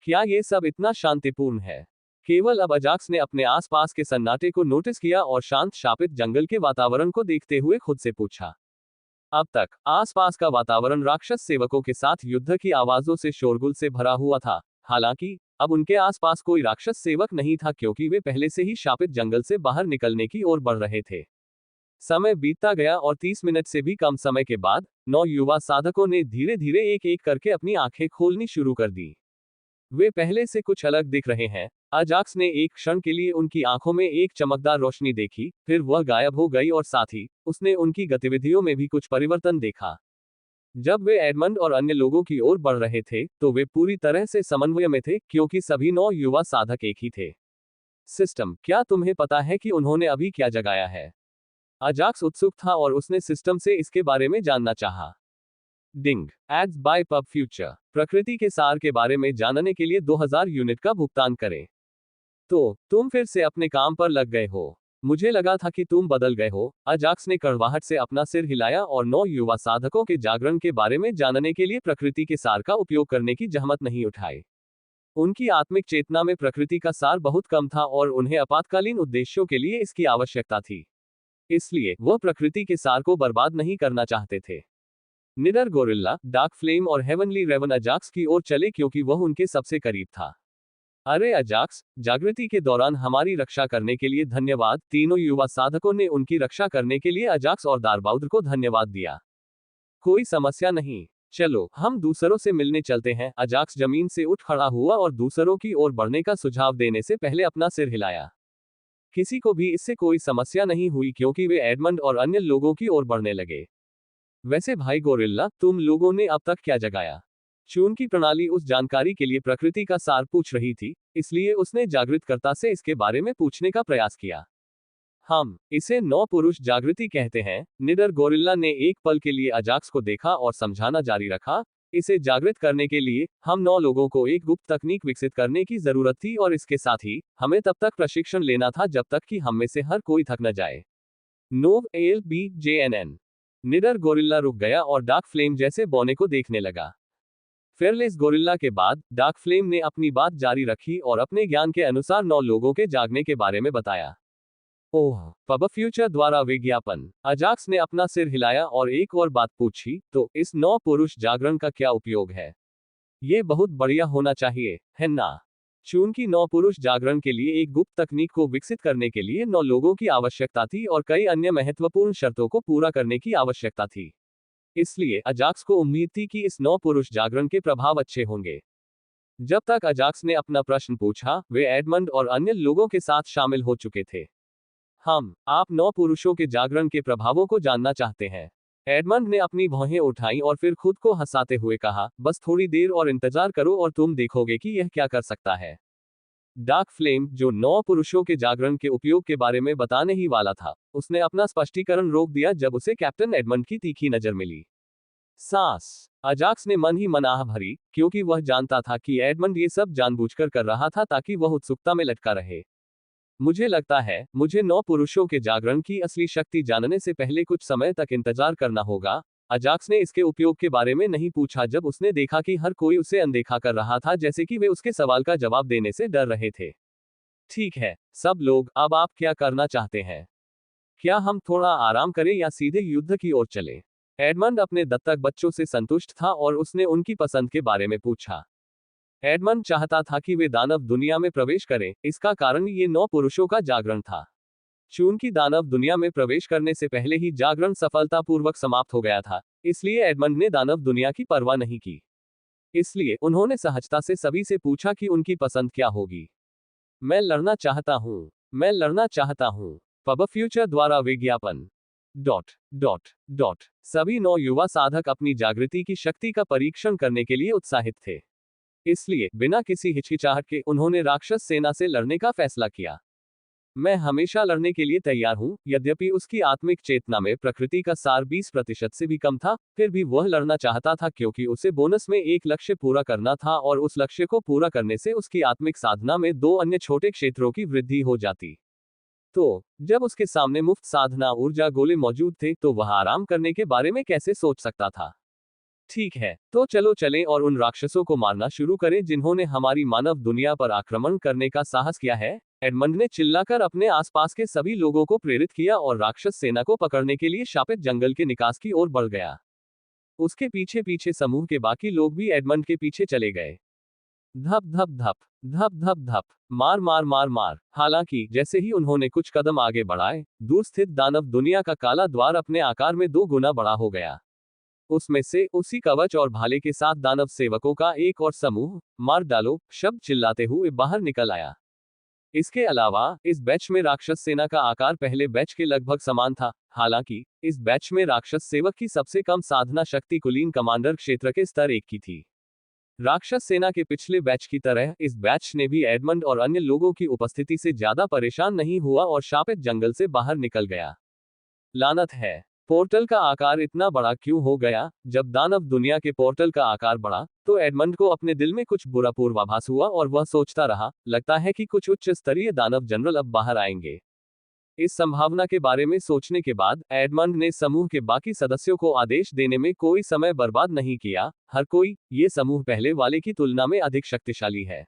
क्या ये सब इतना शांतिपूर्ण है? केवल अब अजाक्स ने अपने आसपास के सन्नाटे को नोटिस किया और शांत शापित जंगल के वातावरण को देखते हुए खुद से पूछा। अब तक आसपास का वातावरण राक्षस सेवकों के साथ युद्ध की आवाजों से शोरगुल से भरा हुआ था। हालांकि अब उनके आसपास कोई राक्षस सेवक नहीं था, क्योंकि वे पहले से ही शापित जंगल से बाहर निकलने की ओर बढ़ रहे थे। समय बीतता गया और 30 मिनट से भी कम समय के बाद 9 युवा साधकों ने धीरे धीरे एक एक करके अपनी आंखें खोलनी शुरू कर दी। वे पहले से कुछ अलग दिख रहे हैं। अजाक्स ने एक क्षण के लिए उनकी आंखों में एक चमकदार रोशनी देखी, फिर वह गायब हो गई और साथ ही उसने उनकी गतिविधियों में भी कुछ परिवर्तन देखा। जब वे एडमंड और अन्य लोगों की ओर बढ़ रहे थे तो वे पूरी तरह से समन्वय में थे, क्योंकि सभी 9 युवा साधक एक ही थे। सिस्टम, क्या तुम्हें पता है कि उन्होंने अभी क्या जगाया है? अजाक्स उत्सुक था और उसने सिस्टम से इसके बारे में जानना चाहा। डिंग, एड्स बाय पब फ्यूचर। प्रकृति के सार के बारे में जानने के लिए 2000 यूनिट का भुगतान करें। तो तुम फिर से अपने काम पर लग गए हो। मुझे लगा था कि तुम बदल गए हो। अजाक्स ने कड़वाहट से अपना सिर हिलाया और 9 युवा साधकों के जागरण के बारे में जानने के लिए प्रकृति के सार का उपयोग करने की जहमत नहीं उठाई। उनकी आत्मिक चेतना में प्रकृति का सार बहुत कम था और उन्हें आपातकालीन उद्देश्यों के लिए इसकी आवश्यकता थी। इसलिए वह प्रकृति के सार को बर्बाद नहीं करना चाहते थे। निडर गोरिल्ला, डार्क फ्लेम और हेवनली रेवन अजाक्स की ओर चले, क्योंकि वह उनके सबसे करीब था। अरे अजाक्स, जागृति के दौरान हमारी रक्षा करने के लिए धन्यवाद। तीनों युवा साधकों ने उनकी रक्षा करने के लिए अजाक्स और दारबाउद्र को धन्यवाद दिया। कोई समस्या नहीं। चलो हम दूसरों से मिलने चलते हैं। अजाक्स जमीन से उठ खड़ा हुआ और दूसरों की ओर बढ़ने का सुझाव देने से पहले अपना सिर हिलाया। किसी को भी इससे कोई समस्या नहीं हुई क्योंकि वे एडमंड और अन्य लोगों की ओर बढ़ने लगे। वैसे भाई गोरिल्ला, तुम लोगों ने अब तक क्या जगाया? चून की प्रणाली उस जानकारी के लिए प्रकृति का सार पूछ रही थी, इसलिए उसने जागृतकर्ता से इसके बारे में पूछने का प्रयास किया। हम इसे नौ पुरुष जागृति कहते हैं। निडर गोरिल्ला ने एक पल के लिए अजाक्स को देखा और समझाना जारी रखा। इसे जागृत करने के लिए हम 9 लोगों को एक गुप्त तकनीक विकसित करने की जरूरत थी और इसके साथ ही हमें तब तक प्रशिक्षण लेना था जब तक कि हम में से हर कोई थक न जाए। Novel B J N N. निडर गोरिल्ला रुक गया और डार्क फ्लेम जैसे बौने को देखने लगा। फेयरलेस गोरिल्ला के बाद डार्क फ्लेम ने अपनी बात जारी रखी और अपने ज्ञान के अनुसार 9 लोगों के जागने के बारे में बताया। ओह, पब फ्यूचर द्वारा विज्ञापन। अजाक्स ने अपना सिर हिलाया और एक और बात पूछी, तो इस 9 पुरुष जागरण का क्या उपयोग है? ये बहुत बढ़िया होना चाहिए, है ना? चून की 9 पुरुष जागरण के लिए एक गुप्त तकनीक को विकसित करने के लिए 9 लोगों की आवश्यकता थी और कई अन्य महत्वपूर्ण शर्तों को पूरा करने की आवश्यकता थी। इसलिए अजाक्स को उम्मीद थी कि इस 9 पुरुष जागरण के प्रभाव अच्छे होंगे। जब तक अजाक्स ने अपना प्रश्न पूछा, वे एडमंड और अन्य लोगों के साथ शामिल हो चुके थे। आप 9 पुरुषों के जागरण के प्रभावों को जानना चाहते हैं? एडमंड ने अपनी भौहें उठाई और फिर खुद को हंसाते हुए कहा, बस थोड़ी देर और इंतजार करो और तुम देखोगे कि यह क्या कर सकता है। डार्क फ्लेम, जो 9 पुरुषों के जागरण के उपयोग के बारे में बताने ही वाला था, उसने अपना स्पष्टीकरण रोक दिया जब उसे कैप्टन एडमंड की तीखी नजर मिली। सांस। अजाक्स ने मन ही मन आह भरी, क्योंकि वह जानता था कि एडमंड ये सब जानबूझकर कर रहा था ताकि वह उत्सुकता में लटका रहे। मुझे लगता है मुझे 9 पुरुषों के जागरण की असली शक्ति जानने से पहले कुछ समय तक इंतजार करना होगा। अजाक्स ने इसके उपयोग के बारे में नहीं पूछा जब उसने देखा कि हर कोई उसे अनदेखा कर रहा था, जैसे कि वे उसके सवाल का जवाब देने से डर रहे थे। ठीक है, सब लोग, अब आप क्या करना चाहते हैं? क्या हम थोड़ा आराम करें या सीधे युद्ध की ओर चलें? एडमंड अपने दत्तक बच्चों से संतुष्ट था और उसने उनकी पसंद के बारे में पूछा। एडमंड चाहता था कि वे दानव दुनिया में प्रवेश करें, इसका कारण ये 9 पुरुषों का जागरण था। चून की दानव दुनिया में प्रवेश करने से पहले ही जागरण सफलतापूर्वक समाप्त हो गया था, इसलिए एडमंड ने दानव दुनिया की परवाह नहीं की। इसलिए उन्होंने सहजता से सभी से पूछा कि उनकी पसंद क्या होगी। मैं लड़ना चाहता हूँ। मैं लड़ना चाहता हूँ। पब फ्यूचर द्वारा विज्ञापन। Dot dot dot. सभी 9 युवा साधक अपनी जागृति की शक्ति का परीक्षण करने के लिए उत्साहित थे। इसलिए बिना किसी हिचकिचाहट के उन्होंने राक्षस सेना से लड़ने का फैसला किया। मैं हमेशा लड़ने के लिए तैयार हूं। यद्यपि उसकी आत्मिक चेतना में प्रकृति का सार 20% से भी कम था, फिर भी वह लड़ना चाहता था क्योंकि उसे बोनस में एक लक्ष्य पूरा करना था और उस लक्ष्य को पूरा करने से उसकी आत्मिक साधना में 2 अन्य छोटे क्षेत्रों की वृद्धि हो जाती। तो जब उसके सामने मुफ्त साधना ऊर्जा गोले मौजूद थे तो वह आराम करने के बारे में कैसे सोच सकता था? ठीक है, तो चलो चलें और उन राक्षसों को मारना शुरू करें जिन्होंने हमारी मानव दुनिया पर आक्रमण करने का साहस किया है। एडमंड ने चिल्लाकर अपने आसपास के सभी लोगों को प्रेरित किया और राक्षस सेना को पकड़ने के लिए शापित जंगल के निकास की ओर बढ़ गया। उसके पीछे पीछे समूह के बाकी लोग भी एडमंड के पीछे चले गए। धप धप धप, धप धप धप, मार मार मार मार। हालांकि जैसे ही उन्होंने कुछ कदम आगे बढ़ाए, दूर स्थित दानव दुनिया का काला द्वार अपने आकार में 2 गुना बड़ा हो गया। उसमें से उसी कवच और भाले के साथ दानव सेवकों का एक और समूह, मार डालो, शब्द चिल्लाते हुए बाहर निकल आया। इसके अलावा इस बैच में राक्षस सेना का आकार पहले बैच के लगभग समान था। हालांकि इस बैच में राक्षस सेवक की सबसे कम साधना शक्ति कुलीन कमांडर क्षेत्र के स्तर 1 की थी। राक्षस सेना के पिछले बैच की तरह इस बैच ने भी एडमंड और अन्य लोगों की उपस्थिति से ज्यादा परेशान नहीं हुआ और शापित जंगल से बाहर निकल गया। लानत है, पोर्टल का आकार इतना बड़ा क्यों हो गया? जब दानव दुनिया के पोर्टल का आकार बढ़ा, तो एडमंड को अपने दिल में कुछ बुरा पूर्वाभास हुआ और वह सोचता रहा, लगता है कि कुछ उच्च स्तरीय दानव जनरल अब बाहर आएंगे। इस संभावना के बारे में सोचने के बाद एडमंड ने समूह के बाकी सदस्यों को आदेश देने में कोई समय बर्बाद नहीं किया। हर कोई, ये समूह पहले वाले की तुलना में अधिक शक्तिशाली है।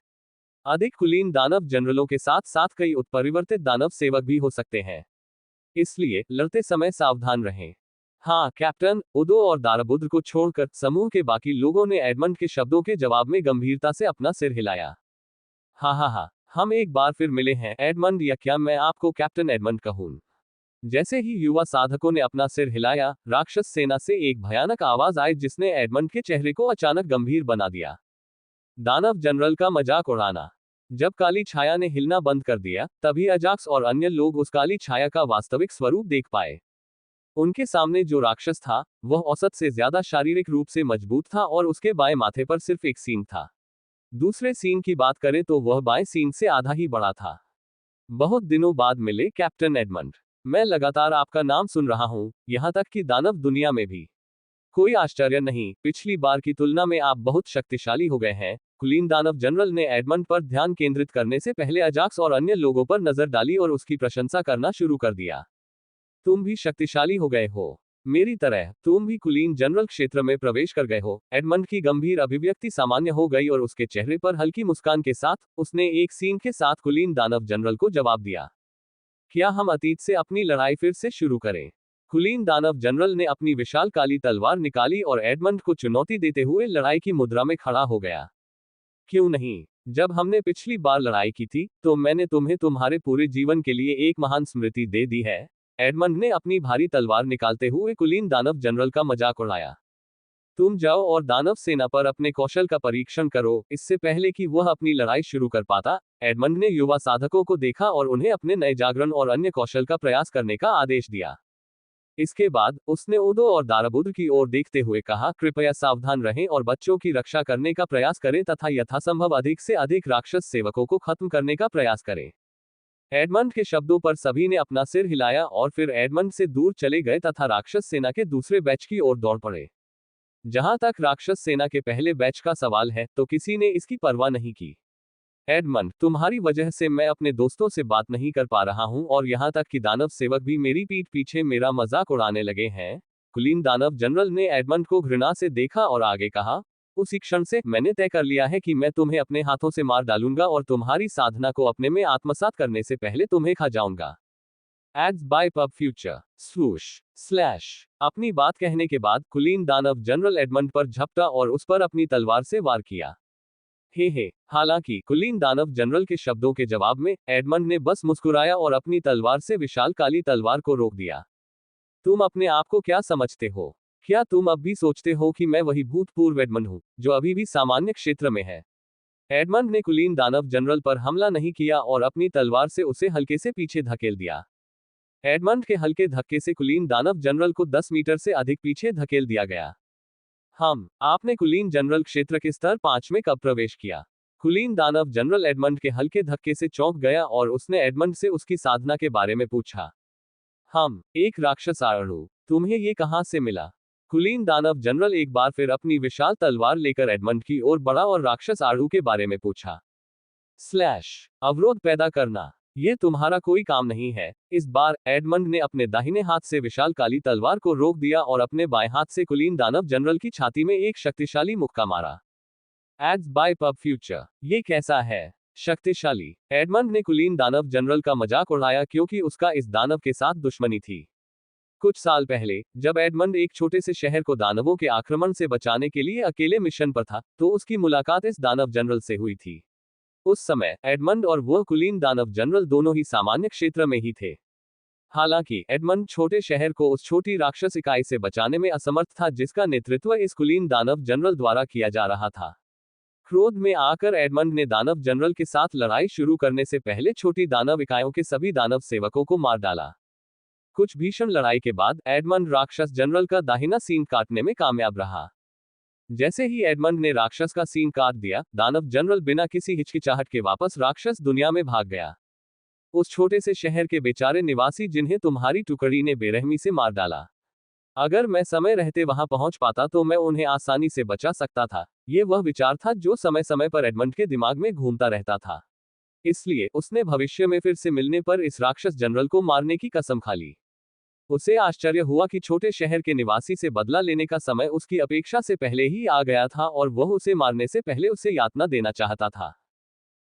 अधिक कुलीन दानव जनरलों के साथ साथ कई उत्परिवर्तित दानव सेवक भी हो सकते हैं, इसलिए लड़ते समय सावधान रहें। हाँ कैप्टन, उदो और दाराबुद्र को छोड़कर समूह के बाकी लोगों ने एडमंड के शब्दों के जवाब में गंभीरता से अपना सिर हिलाया। हाँ, हम एक बार फिर मिले हैं एडमंड, या क्या मैं आपको कैप्टन एडमंड कहूं? जैसे ही युवा साधकों ने अपना सिर हिलाया, राक्षस सेना से एक भयानक आवाज आई जिसने एडमंड के चेहरे को अचानक गंभीर बना दिया। दानव जनरल का मजाक उड़ाना। जब काली छाया ने हिलना बंद कर दिया, तभी अजाक्स और अन्य लोग उस काली छाया का वास्तविक स्वरूप देख पाए। उनके सामने जो राक्षस था, वह औसत से ज्यादा शारीरिक रूप से मजबूत था और उसके बाएं माथे पर सिर्फ एक सींग था। दूसरे सींग की बात करें तो वह बाएं सींग से आधा ही बड़ा था। बहुत दिनों बाद मिले कैप्टन एडमंड। मैं लगातार आपका नाम सुन रहा हूं, यहां तक कि दानव दुनिया में भी। कोई आश्चर्य नहीं, पिछली बार की तुलना में आप बहुत शक्तिशाली हो गए हैं। कुलीन दानव जनरल ने एडमंड पर ध्यान केंद्रित करने से पहले अजाक्स और अन्य लोगों पर नजर डाली और उसकी प्रशंसा करना शुरू कर दिया। तुम भी शक्तिशाली हो गए हो। मेरी तरह तुम भी कुलीन जनरल क्षेत्र में प्रवेश कर गए हो। एडमंड की गंभीर अभिव्यक्ति सामान्य हो गई और उसके चेहरे पर हल्की मुस्कान के साथ उसने एक सीन के साथ कुलीन दानव जनरल को जवाब दिया। क्या हम अतीत से अपनी लड़ाई फिर से शुरू करें? कुलीन दानव जनरल ने अपनी विशाल काली तलवार निकाली और एडमंड को चुनौती देते हुए लड़ाई की मुद्रा में खड़ा हो गया। क्यों नहीं? जब हमने पिछली बार लड़ाई की थी, तो मैंने तुम्हें तुम्हारे पूरे जीवन के लिए एक महान स्मृति दे दी है। एडमंड ने अपनी भारी तलवार निकालते हुए कुलीन दानव जनरल का मजाक उड़ाया। तुम जाओ और दानव सेना पर अपने कौशल का परीक्षण करो, इससे पहले कि वह अपनी लड़ाई शुरू कर पाता। एडमंड ने युवा साधकों को देखा और उन्हें अपने नए जागरण और अन्य कौशल का प्रयास करने का आदेश दिया। इसके बाद उसने उदो और दाराबुद्र की ओर देखते हुए कहा, कृपया सावधान रहें और बच्चों की रक्षा करने का प्रयास करें तथा यथासंभव अधिक से अधिक राक्षस सेवकों को खत्म करने का प्रयास करें। एडमंड के शब्दों पर सभी ने अपना सिर हिलाया और फिर एडमंड से दूर चले गए तथा राक्षस सेना के दूसरे बैच की ओर दौड़ पड़े। जहां तक राक्षस सेना के पहले बैच का सवाल है, तो किसी ने इसकी परवाह नहीं की। एडमंड, तुम्हारी वजह से मैं अपने दोस्तों से बात नहीं कर पा रहा हूं और यहां तक कि दानव सेवक भी मेरी पीठ पीछे मेरा मजाक उड़ाने लगे हैं। कुलीन दानव जनरल ने एडमंड को घृणा से देखा और आगे कहा, उसी क्षण से मैंने तय कर लिया है कि मैं तुम्हें अपने हाथों से मार डालूंगा और तुम्हारी साधना को अपने में आत्मसात करने से पहले तुम्हें खा जाऊंगा। Ads by pub future swoosh slash. अपनी बात कहने के बाद कुलीन दानव जनरल एडमंड पर झपटा और उस पर अपनी तलवार से वार किया। हे। हालांकि कुलीन दानव जनरल के शब्दों के जवाब में एडमंड ने बस मुस्कुराया और अपनी तलवार से विशाल काली तलवार को रोक दिया। तुम अपने आप को क्या समझते हो? क्या तुम अब भी सोचते हो कि मैं वही भूतपूर्व एडमंड हूं, जो अभी भी सामान्य क्षेत्र में है? एडमंड ने कुलीन दानव जनरल पर हमला नहीं किया और अपनी तलवार से उसे हल्के से पीछे धकेल दिया। एडमंड के हल्के धक्के से कुलीन दानव जनरल को 10 मीटर से अधिक पीछे धकेल दिया गया। आपने कुलीन जनरल क्षेत्र के स्तर 5 में कब प्रवेश किया? कुलीन दानव जनरल एडमंड के हल्के धक्के से चौंक गया और उसने एडमंड से उसकी साधना के बारे में पूछा। एक राक्षस आड़ू। तुम्हें ये कहां से मिला? कुलीन दानव जनरल एक बार फिर अपनी विशाल तलवार लेकर एडमंड की ओर बढ़ा और राक्षस आड़ू के बारे में पूछा। अवरोध पैदा करना। यह तुम्हारा कोई काम नहीं है। इस बार एडमंड ने अपने दाहिने हाथ से विशाल काली तलवार को रोक दिया और अपने बाएं हाथ से कुलीन दानव जनरल की छाती में एक शक्तिशाली मुक्का मारा। Ads by pub future. ये कैसा है? शक्तिशाली। एडमंड ने कुलीन दानव जनरल का मजाक उड़ाया क्योंकि उसका इस दानव के साथ दुश्मनी थी। कुछ साल पहले, जब एडमंड एक छोटे से शहर को दानवों के आक्रमण से बचाने के लिए अकेले मिशन पर था, तो उसकी मुलाकात इस दानव जनरल से हुई थी। उस समय एडमंड और वह कुलीन दानव जनरल दोनों ही सामान्य क्षेत्र में ही थे। हालांकि एडमंड छोटे शहर को उस छोटी राक्षस इकाई से बचाने में असमर्थ था जिसका नेतृत्व इस कुलीन दानव जनरल द्वारा किया जा रहा था। क्रोध में आकर एडमंड ने दानव जनरल के साथ लड़ाई शुरू करने से पहले छोटी दानव इकाइयों के सभी दानव सेवकों को मार डाला। कुछ भीषण लड़ाई के बाद एडमंड राक्षस जनरल का दाहिना सींग काटने में कामयाब रहा। जैसे ही एडमंड ने राक्षस का सींग काट दिया, दानव जनरल बिना किसी हिचकिचाहट के वापस राक्षस दुनिया में भाग गया। उस छोटे से शहर के बेचारे निवासी जिन्हें तुम्हारी टुकड़ी ने बेरहमी से मार डाला। अगर मैं समय रहते वहां पहुंच पाता तो मैं उन्हें आसानी से बचा सकता था। ये वह विचार था जो समय समय पर एडमंड के दिमाग में घूमता रहता था। इसलिए उसने भविष्य में फिर से मिलने पर इस राक्षस जनरल को मारने की कसम खा ली। उसे आश्चर्य हुआ कि छोटे शहर के निवासी से बदला लेने का समय उसकी अपेक्षा से पहले ही आ गया था और वह उसे मारने से पहले उसे यातना देना चाहता था।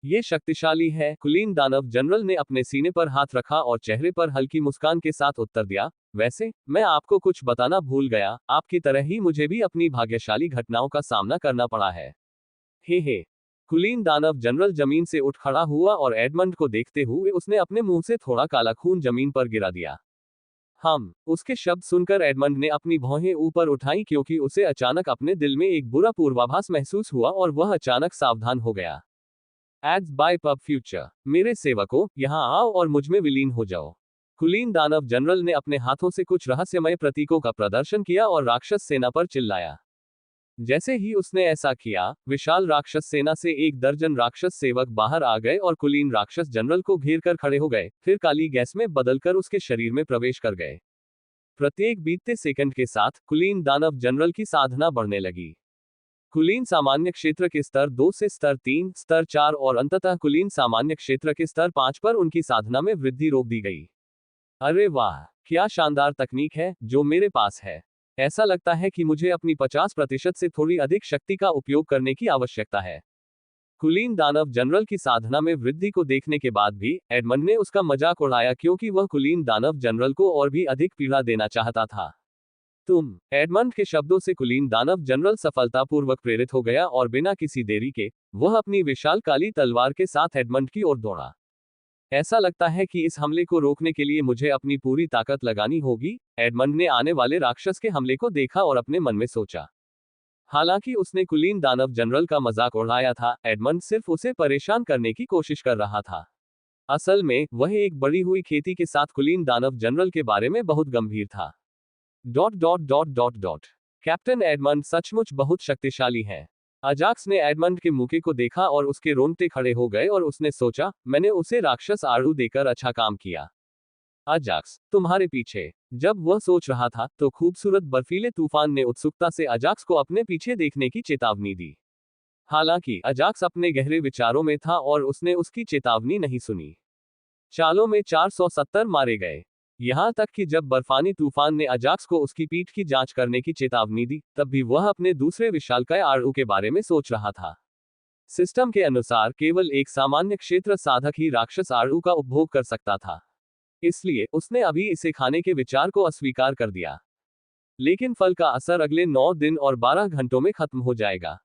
ये शक्तिशाली है। कुलीन दानव जनरल ने अपने सीने पर हाथ रखा और चेहरे पर हल्की मुस्कान के साथ उत्तर दिया, वैसे मैं आपको कुछ बताना भूल गया, आपकी तरह ही मुझे भी अपनी भाग्यशाली घटनाओं का सामना करना पड़ा है। हे। कुलीन दानव जनरल जमीन से उठ खड़ा हुआ और एडमंड को देखते हुए उसने अपने मुंह से थोड़ा काला खून जमीन पर गिरा दिया। उसके शब्द सुनकर एडमंड ने अपनी भौहें ऊपर उठाई क्योंकि उसे अचानक अपने दिल में एक बुरा पूर्वाभास महसूस हुआ और वह अचानक सावधान हो गया। Ads by pub future. मेरे सेवकों, यहाँ आओ और मुझमें विलीन हो जाओ। कुलीन दानव जनरल ने अपने हाथों से कुछ रहस्यमय प्रतीकों का प्रदर्शन किया और राक्षस सेना पर चिल्लाया। जैसे ही उसने ऐसा किया, विशाल राक्षस सेना से एक दर्जन राक्षस सेवक बाहर आ गए और कुलीन राक्षस जनरल को घेर कर खड़े हो गए, फिर काली गैस में बदलकर उसके शरीर में प्रवेश कर गए। प्रत्येक बीतते सेकंड के साथ कुलीन दानव जनरल की साधना बढ़ने लगी। कुलीन सामान्य क्षेत्र के स्तर 2 से स्तर 3, स्तर 4 और अंततः कुलीन सामान्य क्षेत्र के स्तर 5 पर उनकी साधना में वृद्धि रोक दी गई। अरे वाह, क्या शानदार तकनीक है जो मेरे पास है। ऐसा लगता है कि मुझे अपनी 50% से थोड़ी अधिक शक्ति का उपयोग करने की आवश्यकता है। कुलीन दानव जनरल की साधना में वृद्धि को देखने के बाद भी एडमंड ने उसका मजाक उड़ाया क्योंकि वह कुलीन दानव जनरल को और भी अधिक पीड़ा देना चाहता था। एडमंड के शब्दों से कुलीन दानव जनरल सफलतापूर्वक प्रेरित हो गया और बिना किसी देरी के वह अपनी विशाल काली तलवार के साथ एडमंड की ओर दौड़ा। ऐसा लगता है कि इस हमले को रोकने के लिए मुझे अपनी पूरी ताकत लगानी होगी। एडमंड ने आने वाले राक्षस के हमले को देखा और अपने मन में सोचा। हालांकि उसने कुलीन दानव जनरल का मजाक उड़ाया था, एडमंड सिर्फ उसे परेशान करने की कोशिश कर रहा था। असल में वह एक बढ़ी हुई खेती के साथ कुलीन दानव जनरल के बारे में बहुत गंभीर था। कैप्टन एडमंड सचमुच बहुत शक्तिशाली है। अजाक्स ने एडमंड के मुके को देखा और उसके रोंगटे खड़े हो गए और उसने सोचा, मैंने उसे राक्षस आड़ू देकर अच्छा काम किया। अजाक्स, तुम्हारे पीछे। जब वह सोच रहा था तो खूबसूरत बर्फीले तूफान ने उत्सुकता से अजाक्स को अपने पीछे देखने की चेतावनी दी। हालांकि अजाक्स अपने गहरे विचारों में था और उसने उसकी चेतावनी नहीं सुनी। चालों में 470 मारे गए। यहां तक कि जब बर्फानी तूफान ने अजाक्स को उसकी पीठ की जांच करने की चेतावनी दी, तब भी वह अपने दूसरे विशालकाय आड़ू के बारे में सोच रहा था। सिस्टम के अनुसार केवल एक सामान्य क्षेत्र साधक ही राक्षस आड़ू का उपभोग कर सकता था। इसलिए उसने अभी इसे खाने के विचार को अस्वीकार कर दिया। लेकिन फल का असर अगले 9 दिन और 12 घंटों में खत्म हो जाएगा।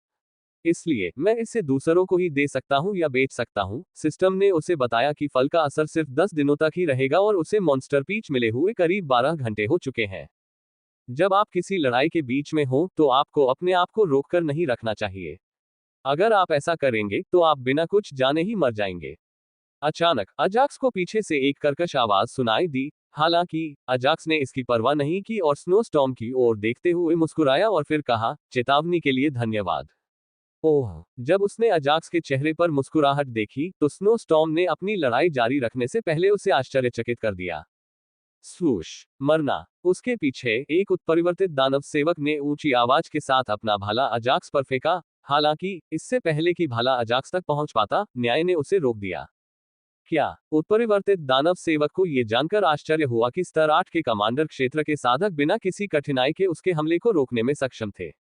इसलिए मैं इसे दूसरों को ही दे सकता हूं या बेच सकता हूं। सिस्टम ने उसे बताया कि फल का असर सिर्फ 10 दिनों तक ही रहेगा और उसे मॉन्स्टर पीच मिले हुए करीब 12 घंटे हो चुके हैं। जब आप किसी लड़ाई के बीच में हो तो आपको अपने आप को रोककर नहीं रखना चाहिए। अगर आप ऐसा करेंगे तो आप बिना कुछ जाने ही मर जाएंगे। अचानक अजाक्स को पीछे से एक कर्कश आवाज सुनाई दी। हालांकि अजाक्स ने इसकी परवाह नहीं की और स्नोस्टॉर्म की ओर देखते हुए मुस्कुराया और फिर कहा, चेतावनी के लिए धन्यवाद। ओह, जब उसने अजाक्स के चेहरे पर मुस्कुराहट देखी तो स्नोस्टॉर्म ने अपनी लड़ाई जारी रखने से पहले उसे आश्चर्यचकित कर दिया। स्वूश, मरना। उसके पीछे एक उत्परिवर्तित दानव सेवक ने ऊंची आवाज के साथ अपना भाला अजाक्स पर फेंका। हालांकि इससे पहले कि भाला अजाक्स तक पहुंच पाता, न्याय ने उसे रोक दिया। क्या? उत्परिवर्तित दानव सेवक को यह जानकर आश्चर्य हुआ कि स्तर 8 के कमांडर क्षेत्र के साधक बिना किसी कठिनाई के उसके हमले को रोकने में सक्षम थे।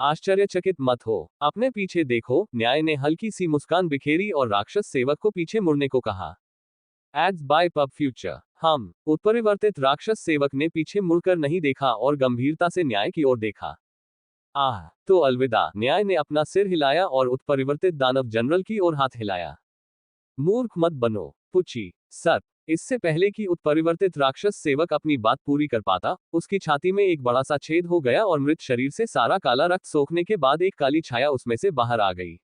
आश्चर्यचकित मत हो, अपने पीछे देखो। न्याय ने हल्की सी मुस्कान बिखेरी और राक्षस सेवक को पीछे मुड़ने को कहा। Ads by pub future. उत्परिवर्तित राक्षस सेवक ने पीछे मुड़कर नहीं देखा और गंभीरता से न्याय की ओर देखा। आह, तो अलविदा। न्याय ने अपना सिर हिलाया और उत्परिवर्तित दानव जनरल की ओर हाथ हिलाया। मूर्ख मत बनो, पुची सर। इससे पहले कि उत्परिवर्तित राक्षस सेवक अपनी बात पूरी कर पाता, उसकी छाती में एक बड़ा सा छेद हो गया और मृत शरीर से सारा काला रक्त सोखने के बाद एक काली छाया उसमें से बाहर आ गई।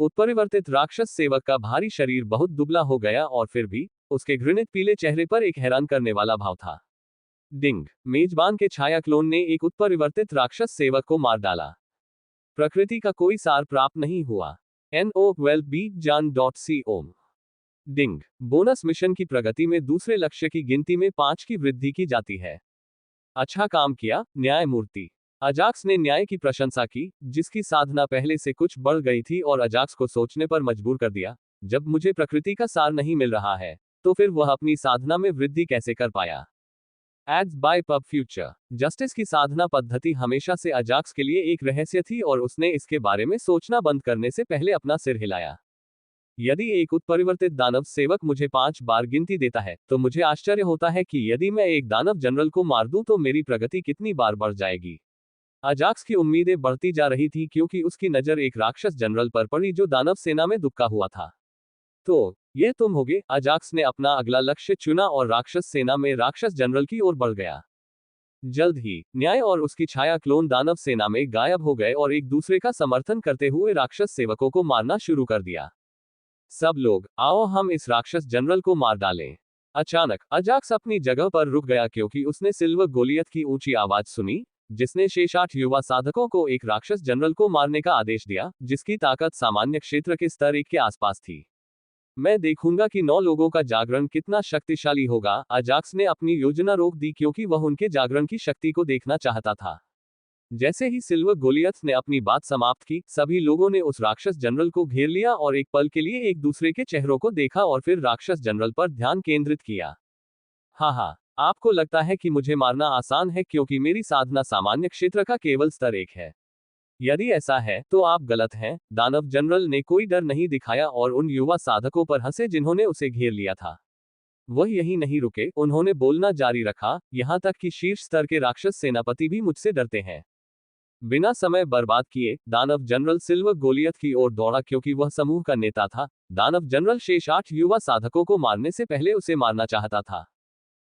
उत्परिवर्तित राक्षस सेवक का भारी शरीर बहुत दुबला हो गया और फिर भी उसके घृणित पीले चेहरे पर एक हैरान करने वाला भाव था। डिंग, मेजबान के छाया क्लोन ने एक उत्परिवर्तित राक्षस सेवक को मार डाला। प्रकृति का कोई सार प्राप्त नहीं हुआ। no12bjan.com। डिंग, बोनस मिशन की प्रगति में दूसरे लक्ष्य की गिनती में 5 की वृद्धि की जाती है। अच्छा काम किया, न्यायमूर्ति। अजाक्स ने न्याय की प्रशंसा की, जिसकी साधना पहले से कुछ बढ़ गई थी और अजाक्स को सोचने पर मजबूर कर दिया, जब मुझे प्रकृति का सार नहीं मिल रहा है, तो फिर वह अपनी साधना में वृद्धि कैसे कर पाया। Ads by pub future. Justice की साधना पद्धति हमेशा से अजाक्स के लिए एक रहस्य थी और उसने इसके बारे में सोचना बंद करने से पहले अपना सिर हिलाया। यदि एक उत्परिवर्तित दानव सेवक मुझे 5 बार गिनती देता है, तो मुझे आश्चर्य होता है कि यदि मैं एक दानव जनरल को मार दूं तो मेरी प्रगति कितनी बार बढ़ जाएगी। अजाक्स की उम्मीदें बढ़ती जा रही थी क्योंकि उसकी नजर एक राक्षस जनरल पर पड़ी जो दानव सेना में दुबका हुआ था। तो ये तुम होगे। अजाक्स ने अपना अगला लक्ष्य चुना और राक्षस सेना में राक्षस जनरल की ओर बढ़ गया। जल्द ही न्याय और उसकी छाया क्लोन दानव सेना में गायब हो गए और एक दूसरे का समर्थन करते हुए राक्षस सेवकों को मारना शुरू कर दिया। सब लोग, आओ हम इस राक्षस जनरल को मार डालें। अचानक अजाक्स अपनी जगह पर रुक गया क्योंकि उसने सिल्वर गोलियत की ऊंची आवाज सुनी, जिसने शेष 8 युवा साधकों को एक राक्षस जनरल को मारने का आदेश दिया, जिसकी ताकत सामान्य क्षेत्र के स्तर 1 के आसपास थी। मैं देखूंगा कि 9 लोगों का जागरण कितना शक्तिशाली होगा। अजाक्स ने अपनी योजना रोक दी क्योंकि वह उनके जागरण की शक्ति को देखना चाहता था। जैसे ही सिल्वर गोलियत ने अपनी बात समाप्त की, सभी लोगों ने उस राक्षस जनरल को घेर लिया और एक पल के लिए एक दूसरे के चेहरों को देखा और फिर राक्षस जनरल पर ध्यान केंद्रित किया। हाँ, आपको लगता है कि मुझे मारना आसान है क्योंकि मेरी साधना सामान्य क्षेत्र का केवल स्तर 1 है। यदि ऐसा है तो आप गलत हैं। दानव जनरल ने कोई डर नहीं दिखाया और उन युवा साधकों पर हंसे जिन्होंने उसे घेर लिया था। वह यही नहीं रुके, उन्होंने बोलना जारी रखा, यहां तक कि शीर्ष स्तर के राक्षस सेनापति भी मुझसे डरते हैं। बिना समय बर्बाद किए दानव जनरल सिल्वर गोलियत की ओर दौड़ा क्योंकि वह समूह का नेता था। दानव जनरल शेष 8 युवा साधकों को मारने से पहले उसे मारना चाहता था।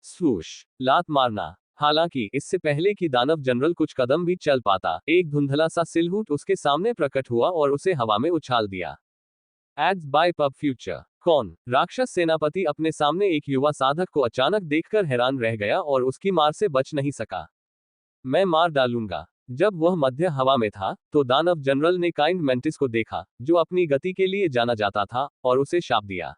स्वूश, लात मारना। हालांकि इससे पहले कि दानव जनरल कुछ कदम भी चल पाता, एक धुंधला सा सिलहूट उसके सामने प्रकट हुआ और उसे हवा में उछाल दिया। Ads by pub future. कौन? राक्षस सेनापति अपने सामने एक युवा साधक को अचानक देखकर हैरान रह गया और उसकी मार से बच नहीं सका। मैं मार डालूंगा। जब वह मध्य हवा में था तो दानव जनरल ने काइंड मेंटिस को देखा, जो अपनी गति के लिए जाना जाता था, और उसे शाप दिया।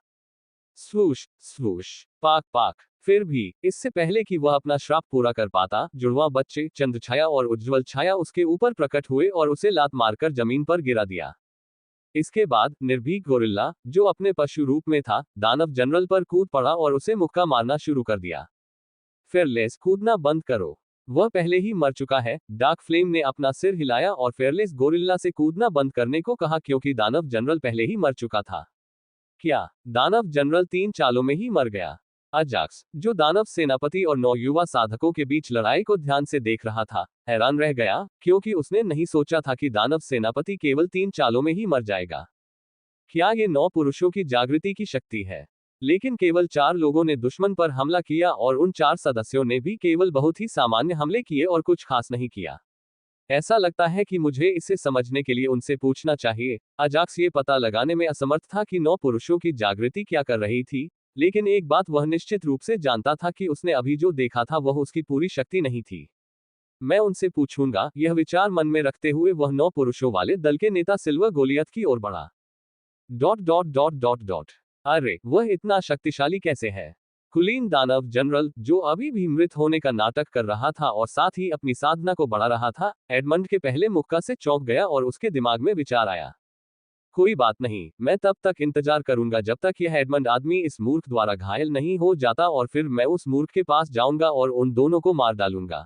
स्वूश स्वूश, पाक पाक। फिर भी इससे पहले कि वह अपना श्राप पूरा कर पाता, जुड़वा बच्चे चंद्रछाया और उज्ज्वल छाया उसके ऊपर प्रकट हुए और उसे लात मारकर जमीन पर गिरा दिया। इसके बाद निर्भीक गोरिल्ला, जो अपने पशु रूप में था, दानव जनरल पर कूद पड़ा और उसे मुक्का मारना शुरू कर दिया। फेयरलेस, कूदना बंद करो। वह पहले ही मर चुका है। डार्क फ्लेम ने अपना सिर हिलाया और फेयरलेस गोरिल्ला से कूदना बंद करने को कहा क्योंकि दानव जनरल पहले ही मर चुका था। क्या दानव जनरल 3 चालों में ही मर गया? अजाक्स, जो दानव सेनापति और 9 युवा साधकों के बीच लड़ाई को ध्यान से देख रहा था, हैरान रह गया क्योंकि उसने नहीं सोचा था कि दानव सेनापति केवल 3 चालों में ही मर जाएगा। क्या ये 9 पुरुषों की जागृति की शक्ति है? लेकिन केवल 4 लोगों ने दुश्मन पर हमला किया और उन 4 सदस्यों ने भी केवल बहुत ही सामान्य हमले किए और कुछ खास नहीं किया। ऐसा लगता है कि मुझे इसे समझने के लिए उनसे पूछना चाहिए। अजाक्स ये पता लगाने में असमर्थ था कि 9 पुरुषों की जागृति क्या कर रही थी, लेकिन एक बात वह निश्चित रूप से जानता था कि उसने अभी जो देखा था वह उसकी पूरी शक्ति नहीं थी। मैं उनसे पूछूंगा। यह विचार मन में रखते हुए वह 9 पुरुषों वाले दल के नेता सिल्वर गोलियत की ओर बढ़ा। ... अरे, वह इतना शक्तिशाली कैसे है? कुलीन दानव जनरल, जो अभी भी मृत होने का नाटक कर रहा था और साथ ही अपनी साधना को बढ़ा रहा था, एडमंड के पहले मुक्का से चौंक गया और उसके दिमाग में विचार आया। कोई बात नहीं, मैं तब तक इंतजार करूंगा जब तक यह एडमंड आदमी इस मूर्ख द्वारा घायल नहीं हो जाता और फिर मैं उस मूर्ख के पास जाऊंगा और उन दोनों को मार डालूंगा।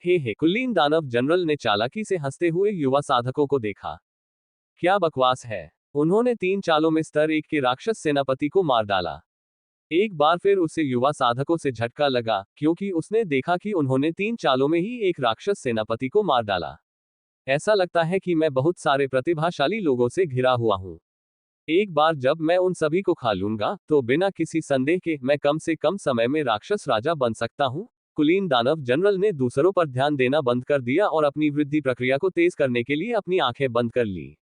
हे कुलीन दानव जनरल ने चालाकी से हंसते हुए युवा साधकों को देखा। क्या बकवास है? उन्होंने 3 चालों में स्तर 1 के राक्षस सेनापति को मार डाला। एक बार फिर उसे युवा साधकों से झटका लगा क्योंकि उसने देखा कि उन्होंने 3 चालों में ही एक राक्षस सेनापति को मार डाला। ऐसा लगता है कि मैं बहुत सारे प्रतिभाशाली लोगों से घिरा हुआ हूं। एक बार जब मैं उन सभी को खा लूंगा तो बिना किसी संदेह के मैं कम से कम समय में राक्षस राजा बन सकता हूं। कुलीन दानव जनरल ने दूसरों पर ध्यान देना बंद कर दिया और अपनी वृद्धि प्रक्रिया को तेज करने के लिए अपनी आंखें बंद कर ली।